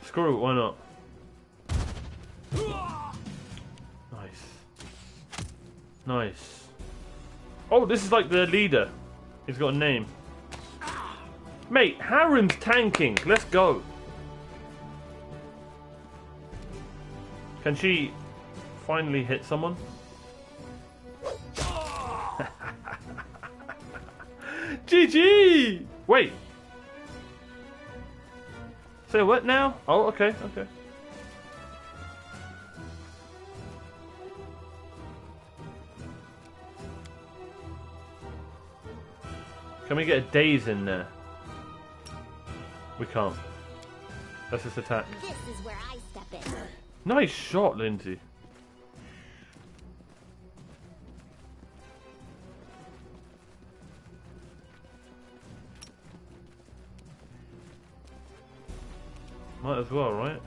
Speaker 1: Screw it, why not? Nice. Nice. Oh, this is like the leader. He's got a name. Mate, Harem's tanking. Let's go. Can she finally hit someone? GG! Wait. Say what now? Oh, okay, okay. Can we get a daze in there? We can't. Let's just attack.
Speaker 3: This is where I step in.
Speaker 1: Nice shot, Lindsay. Might as well, right?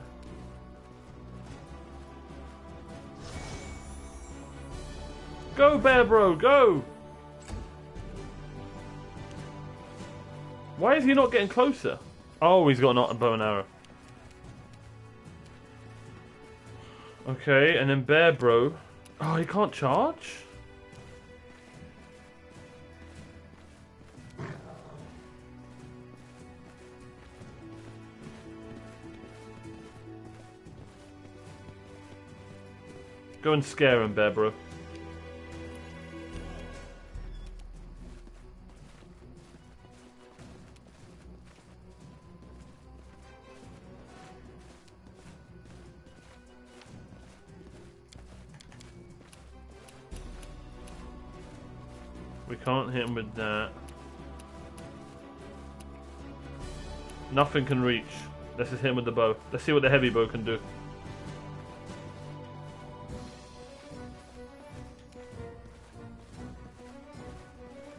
Speaker 1: Go, Bear Bro, go! Why is he not getting closer? Oh, he's got a bow and arrow. Okay, and then Bear Bro. Oh, he can't charge? Go and scare him, Bear Bro. We can't hit him with that. Nothing can reach. This is him with the bow. Let's see what the heavy bow can do.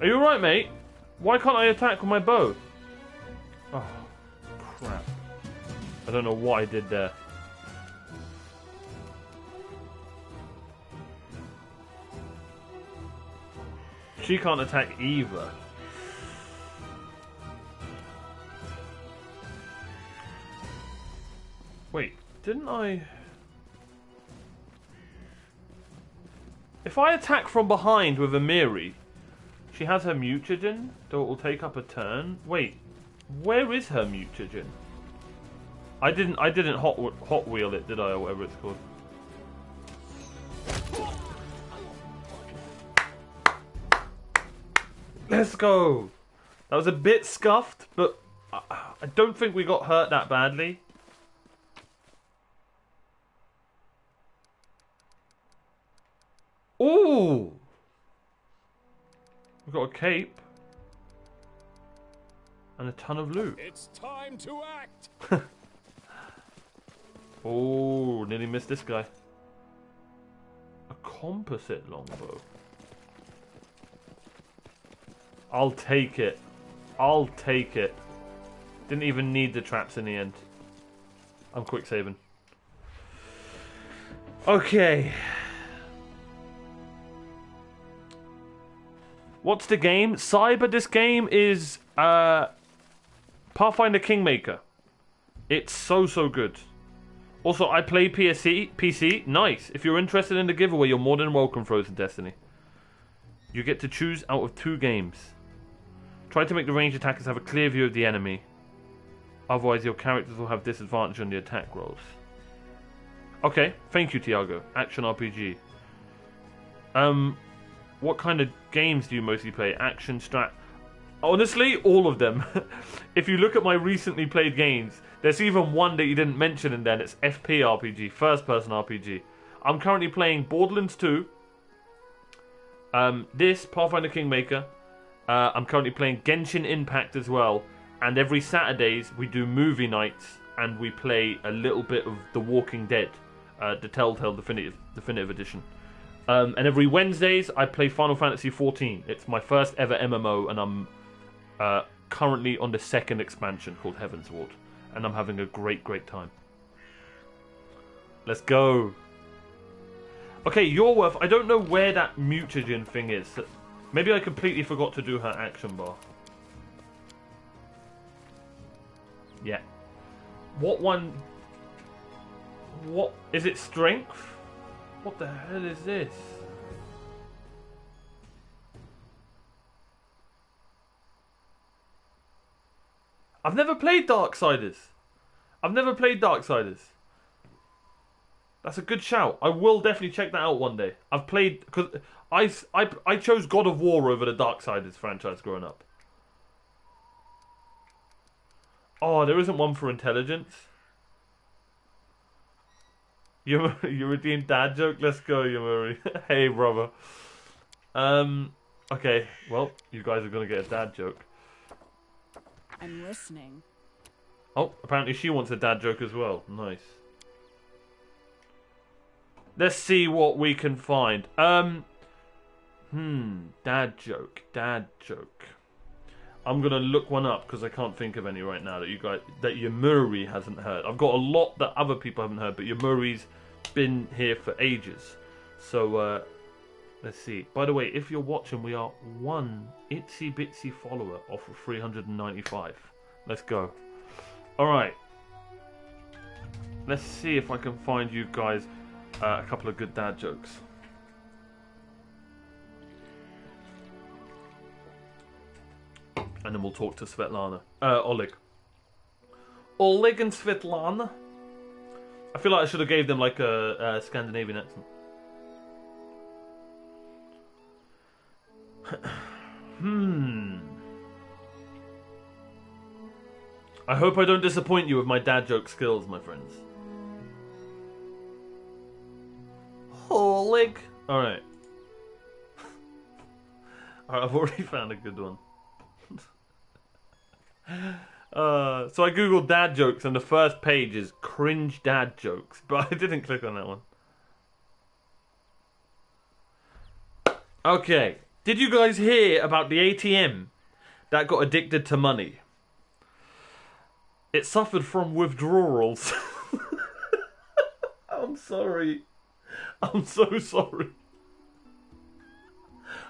Speaker 1: Are you alright, mate? Why can't I attack with my bow? Oh, crap. I don't know what I did there. She can't attack either. Wait, didn't I... If I attack from behind with Amiri, she has her mutagen, so it will take up a turn. Wait, where is her mutagen? I didn't hot wheel it, did I, or whatever it's called? Let's go. That was a bit scuffed, but I don't think we got hurt that badly. Ooh! We've got a cape. And a ton of loot.
Speaker 5: It's time to act.
Speaker 1: Oh, nearly missed this guy. A composite longbow. I'll take it. I'll take it. Didn't even need the traps in the end. I'm quick saving. Okay. What's the game? Cyber, this game is Pathfinder Kingmaker. It's so good. Also, I play PC. Nice. If you're interested in the giveaway, you're more than welcome, Frozen Destiny. You get to choose out of 2 games. Try to make the ranged attackers have a clear view of the enemy. Otherwise, your characters will have disadvantage on the attack rolls. Okay, thank you, Tiago. Action RPG. What kind of games do you mostly play? Action, strat? Honestly, all of them. If you look at my recently played games, there's even one that you didn't mention in there, and it's FP RPG, first-person RPG. I'm currently playing Borderlands 2. This, Pathfinder Kingmaker. I'm currently playing Genshin Impact as well. And every Saturdays, we do movie nights, and we play a little bit of The Walking Dead, the Telltale Definitive Edition. And every Wednesdays, I play Final Fantasy XIV. It's my first ever MMO, and I'm currently on the 2nd expansion called Heaven's Ward. And I'm having a great time. Let's go. Okay, Yorworth, I don't know where that mutagen thing is. Maybe I completely forgot to do her action bar. Yeah. What one... What... Is it strength? What the hell is this? I've never played Darksiders. That's a good shout. I will definitely check that out one day. I've played... Because I chose God of War over the Darksiders franchise growing up. Oh, there isn't one for intelligence. You redeemed dad joke? Let's go, Yamuri. Hey, brother. Okay, well, you guys are going to get a dad joke.
Speaker 4: I'm listening.
Speaker 1: Oh, apparently she wants a dad joke as well. Nice. Let's see what we can find. Dad joke. I'm gonna look one up because I can't think of any right now that Yamuri hasn't heard. I've got a lot that other people haven't heard, but Yamuri's been here for ages. So let's see. By the way, if you're watching, we are one itsy bitsy follower off of 395. Let's go. All right. Let's see if I can find you guys a couple of good dad jokes. And then we'll talk to Svetlana. Oleg. Oleg and Svetlana. I feel like I should have gave them like a Scandinavian accent. I hope I don't disappoint you with my dad joke skills, my friends. Oleg. Alright. Alright, I've already found a good one. So I googled dad jokes, and the first page is cringe dad jokes, but I didn't click on that one. Okay, did you guys hear about the ATM that got addicted to money? It suffered from withdrawals. I'm sorry. I'm so sorry.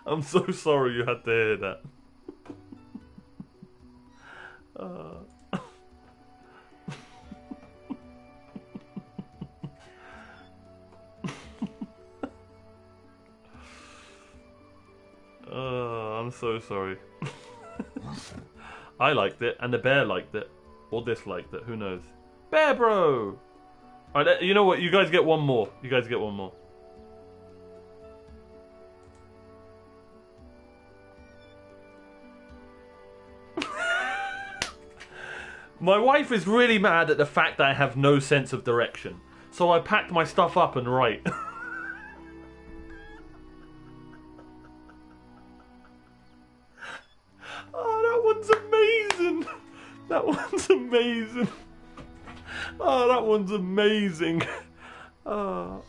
Speaker 1: I'm so sorry you had to hear that. I'm so sorry. I liked it, and the bear liked it. Or disliked it, who knows. Bear bro! Alright, you know what? You guys get one more. You guys get one more. My wife is really mad at the fact that I have no sense of direction. So I packed my stuff up and write. Oh, that one's amazing. That one's amazing. Oh, that one's amazing. Oh.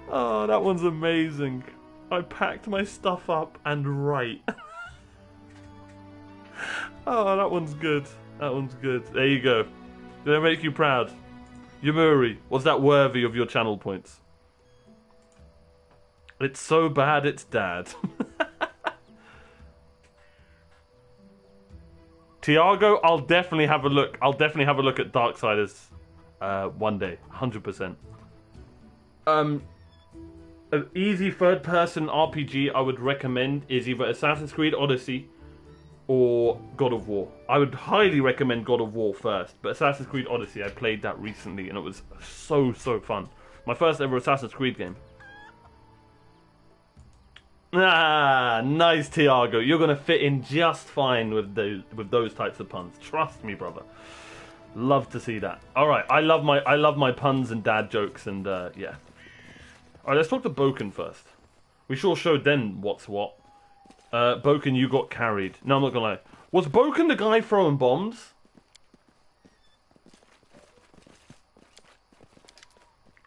Speaker 1: Oh, that one's amazing. I packed my stuff up and write. Oh, that one's good. That one's good. There you go. Did I make you proud? Yamuri, was that worthy of your channel points? It's so bad it's dad. Tiago, I'll definitely have a look. I'll definitely have a look at Darksiders one day. 100%. An easy third-person RPG I would recommend is either Assassin's Creed Odyssey or God of War. I would highly recommend God of War first, but Assassin's Creed Odyssey, I played that recently and it was so fun. My first ever Assassin's Creed game. Ah, nice, Tiago. You're gonna fit in just fine with those types of puns. Trust me, brother. Love to see that. All right, I love my puns and dad jokes, and yeah. All right, let's talk to Boken first. We sure showed then what's what. Boken, you got carried. No, I'm not gonna lie. Was Boken the guy throwing bombs?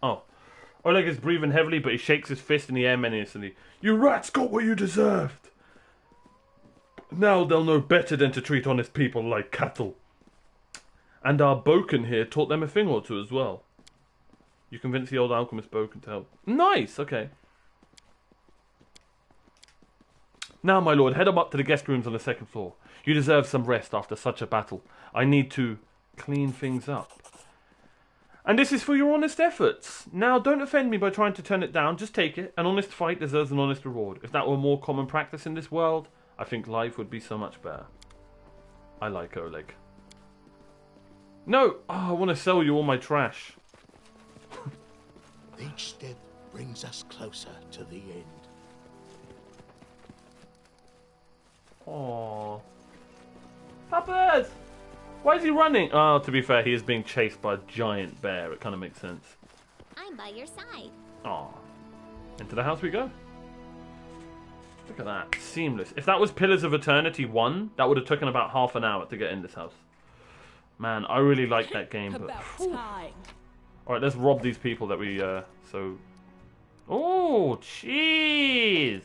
Speaker 1: Oh. Oleg is breathing heavily, but he shakes his fist in the air menacingly. You rats got what you deserved! Now they'll know better than to treat honest people like cattle. And our Boken here taught them a thing or two as well. You convinced the old alchemist Boken to help. Nice, okay. Now, my lord, head up to the guest rooms on the second floor. You deserve some rest after such a battle. I need to clean things up. And this is for your honest efforts. Now, don't offend me by trying to turn it down. Just take it. An honest fight deserves an honest reward. If that were more common practice in this world, I think life would be so much better. I like Oleg. No! Oh, I want to sell you all my trash.
Speaker 2: Each step brings us closer to the end.
Speaker 1: Aww. Puppet! Why is he running? Oh, to be fair, he is being chased by a giant bear. It kind of makes sense.
Speaker 3: I'm by your side.
Speaker 1: Aww. Into the house we go. Look at that. Seamless. If that was Pillars of Eternity 1, that would have taken about half an hour to get in this house. Man, I really like that game, but...
Speaker 4: time.
Speaker 1: Alright, let's rob these people that we, Oh, cheese!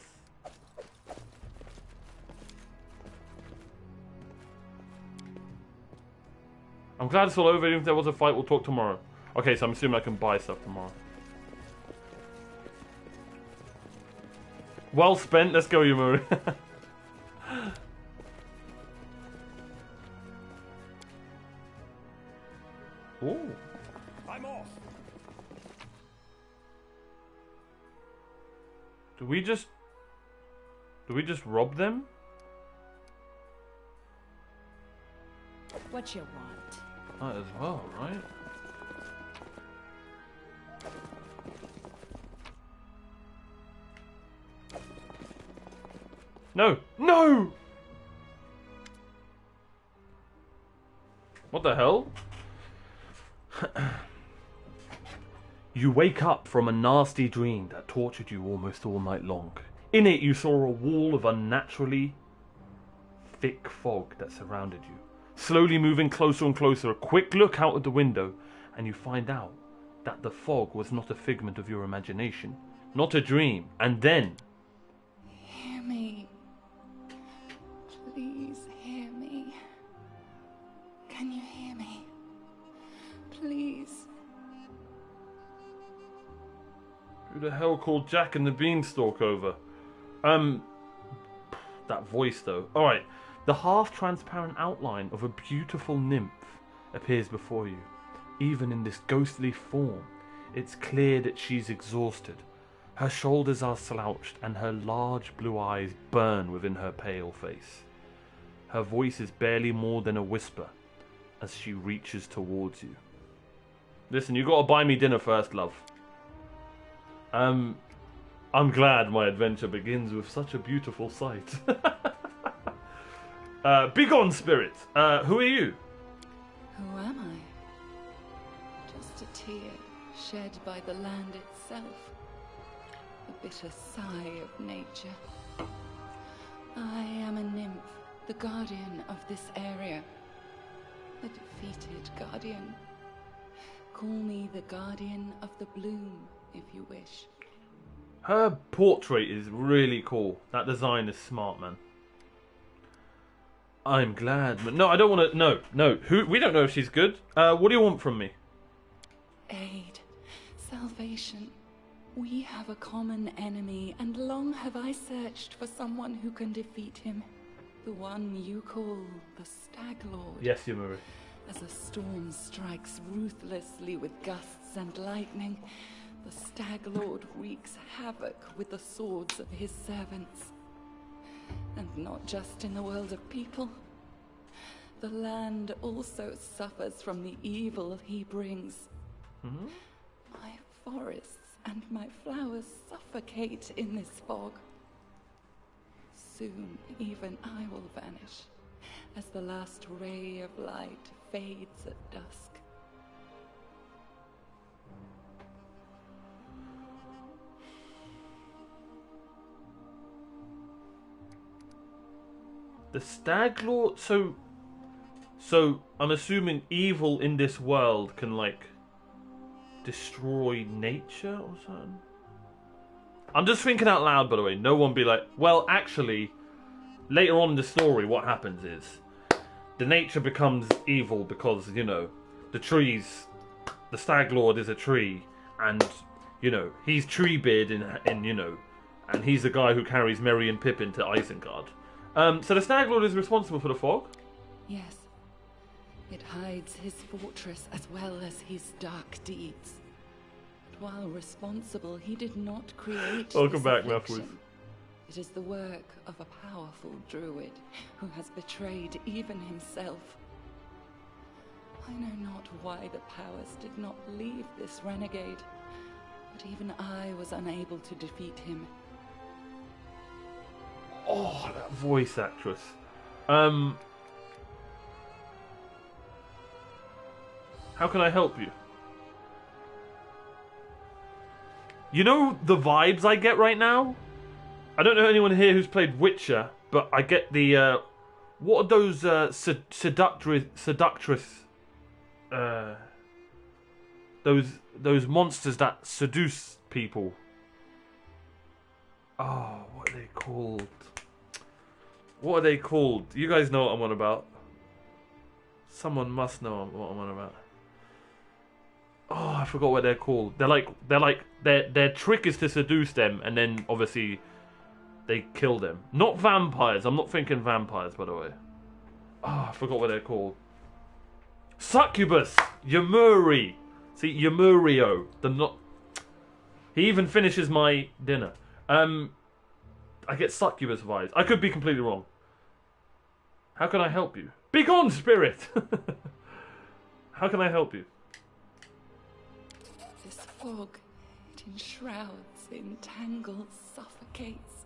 Speaker 1: I'm glad it's all over. Even if there was a fight, we'll talk tomorrow. Okay, so I'm assuming I can buy stuff tomorrow. Well spent. Let's go, Yumuri. Ooh.
Speaker 5: I'm off.
Speaker 1: Do we just rob them?
Speaker 4: What you want?
Speaker 1: Might as well, right? No! No! What the hell? You wake up from a nasty dream that tortured you almost all night long. In it, you saw a wall of unnaturally thick fog that surrounded you. Slowly moving closer and closer, a quick look out of the window, and you find out that the fog was not a figment of your imagination, not a dream. And then...
Speaker 6: Hear me. Please hear me. Can you hear me? Please.
Speaker 1: Who the hell called Jack and the Beanstalk over? That voice though. Alright, the half-transparent outline of a beautiful nymph appears before you. Even in this ghostly form, it's clear that she's exhausted. Her shoulders are slouched and her large blue eyes burn within her pale face. Her voice is barely more than a whisper as she reaches towards you. Listen, you gotta buy me dinner first, love. I'm glad my adventure begins with such a beautiful sight. Begone, spirit! Who are you?
Speaker 6: Who am I? Just a tear shed by the land itself. A bitter sigh of nature. I am a nymph, the guardian of this area. A defeated guardian. Call me the guardian of the bloom, if you wish.
Speaker 1: Her portrait is really cool. That design is smart, man. I'm glad, but no, I don't want to. No. Who? We don't know if she's good. What do you want from me?
Speaker 6: Aid, salvation. We have a common enemy, and long have I searched for someone who can defeat him. The one you call the Stag Lord.
Speaker 1: Yes, Yumuri.
Speaker 6: As a storm strikes ruthlessly with gusts and lightning, the Stag Lord wreaks havoc with the swords of his servants. And not just in the world of people. The land also suffers from the evil he brings.
Speaker 1: Mm-hmm.
Speaker 6: My forests and my flowers suffocate in this fog. Soon even I will vanish, as the last ray of light fades at dusk.
Speaker 1: The Stag Lord. So I'm assuming evil in this world can like destroy nature or something. I'm just thinking out loud, by the way. No one be like, well, actually, later on in the story, what happens is the nature becomes evil because, you know, the trees, the Stag Lord is a tree, and, you know, he's Treebeard in you know, and he's the guy who carries Merry and Pippin to Isengard. So the Stag Lord is responsible for the fog?
Speaker 6: Yes. It hides his fortress as well as his dark deeds. But while responsible, he did not create
Speaker 1: Welcome
Speaker 6: this
Speaker 1: back,
Speaker 6: affliction.
Speaker 1: Mathwood.
Speaker 6: It is the work of a powerful druid who has betrayed even himself. I know not why the powers did not leave this renegade, but even I was unable to defeat him.
Speaker 1: Oh, that voice actress. How can I help you? You know the vibes I get right now? I don't know anyone here who's played Witcher, but I get the, what are those, seductress, those monsters that seduce people? Oh, what are they called? What are they called? You guys know what I'm on about. Someone must know what I'm on about. Oh, I forgot what they're called. Their trick is to seduce them, and then obviously they kill them. Not vampires. I'm not thinking vampires, by the way. Oh, I forgot what they're called. Succubus! Yamuri! See, Yamurio. He even finishes my dinner. I get succubus vibes. I could be completely wrong. How can I help you? Begone, spirit! How can I help you?
Speaker 6: This fog, it enshrouds, entangles, suffocates.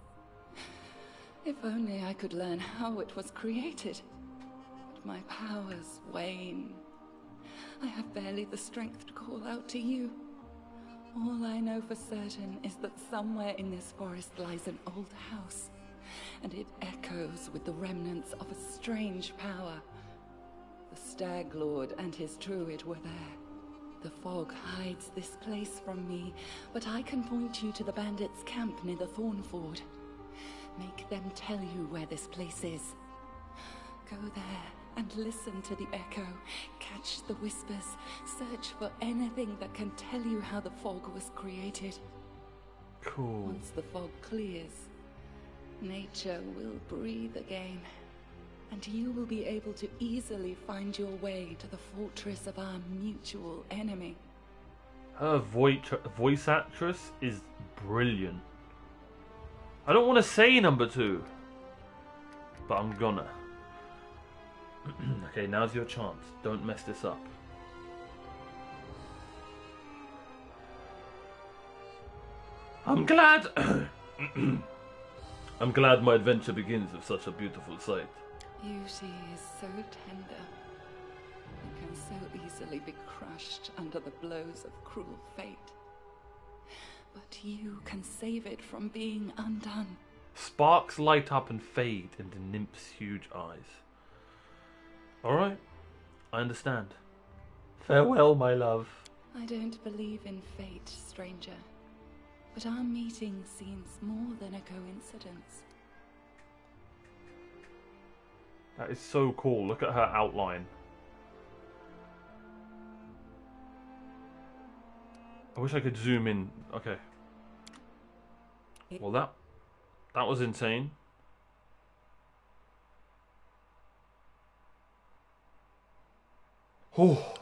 Speaker 6: If only I could learn how it was created. But my powers wane. I have barely the strength to call out to you. All I know for certain is that somewhere in this forest lies an old house, and it echoes with the remnants of a strange power. The Stag Lord and his druid were there. The fog hides this place from me, but I can point you to the bandits' camp near the Thornford. Make them tell you where this place is. Go there and listen to the echo, catch the whispers, search for anything that can tell you how the fog was created.
Speaker 1: Cool.
Speaker 6: Once the fog clears, nature will breathe again, and you will be able to easily find your way to the fortress of our mutual enemy.
Speaker 1: Her voice actress is brilliant. I don't want to say number 2, but I'm gonna. Okay, now's your chance. Don't mess this up. I'm glad. I'm glad my adventure begins with such a beautiful sight.
Speaker 6: Beauty is so tender. It can so easily be crushed under the blows of cruel fate. But you can save it from being undone.
Speaker 1: Sparks light up and fade in the nymph's huge eyes. Alright, I understand. Farewell, my love.
Speaker 6: I don't believe in fate, stranger. But our meeting seems more than a coincidence.
Speaker 1: That is so cool. Look at her outline. I wish I could zoom in. Okay. Well, that was insane. Oh.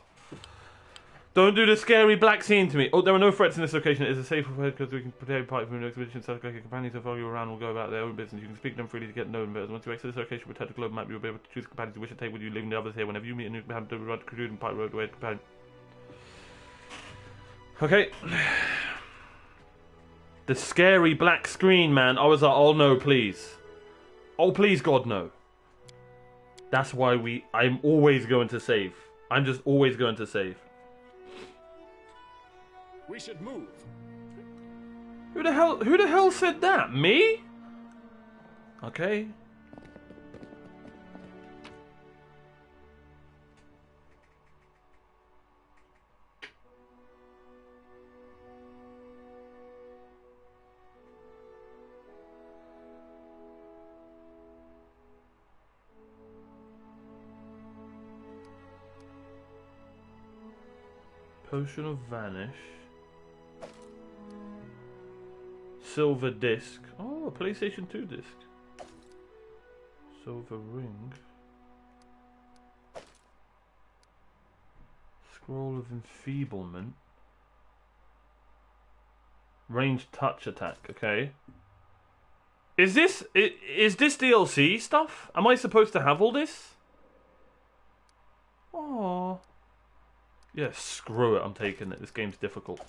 Speaker 1: Don't do the scary black scene to me. Oh, there are no threats in this location. It is a safe way because we can prepare party from an expedition. So like your companions who follow you around will go about their own business. You can speak to them freely to get known. But once you exit this location, protect the globe map, you'll be able to choose companions you wish to take with you, leaving the others here. Whenever you meet a new companion, to run to and part road away companion. Okay. The scary black screen, man. I was like, oh no, please. Oh, please, God, no. That's why I'm always going to save. I'm just always going to save.
Speaker 5: We should move.
Speaker 1: Who the hell said that? Me? Okay. Potion of Vanish. Silver disc. Oh, a PlayStation 2 disc. Silver ring. Scroll of enfeeblement. Ranged touch attack. Okay. Is this DLC stuff? Am I supposed to have all this? Oh. Yeah, screw it. I'm taking it. This game's difficult.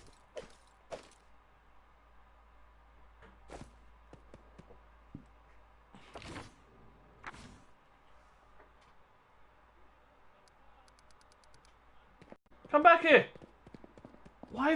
Speaker 1: Come back here!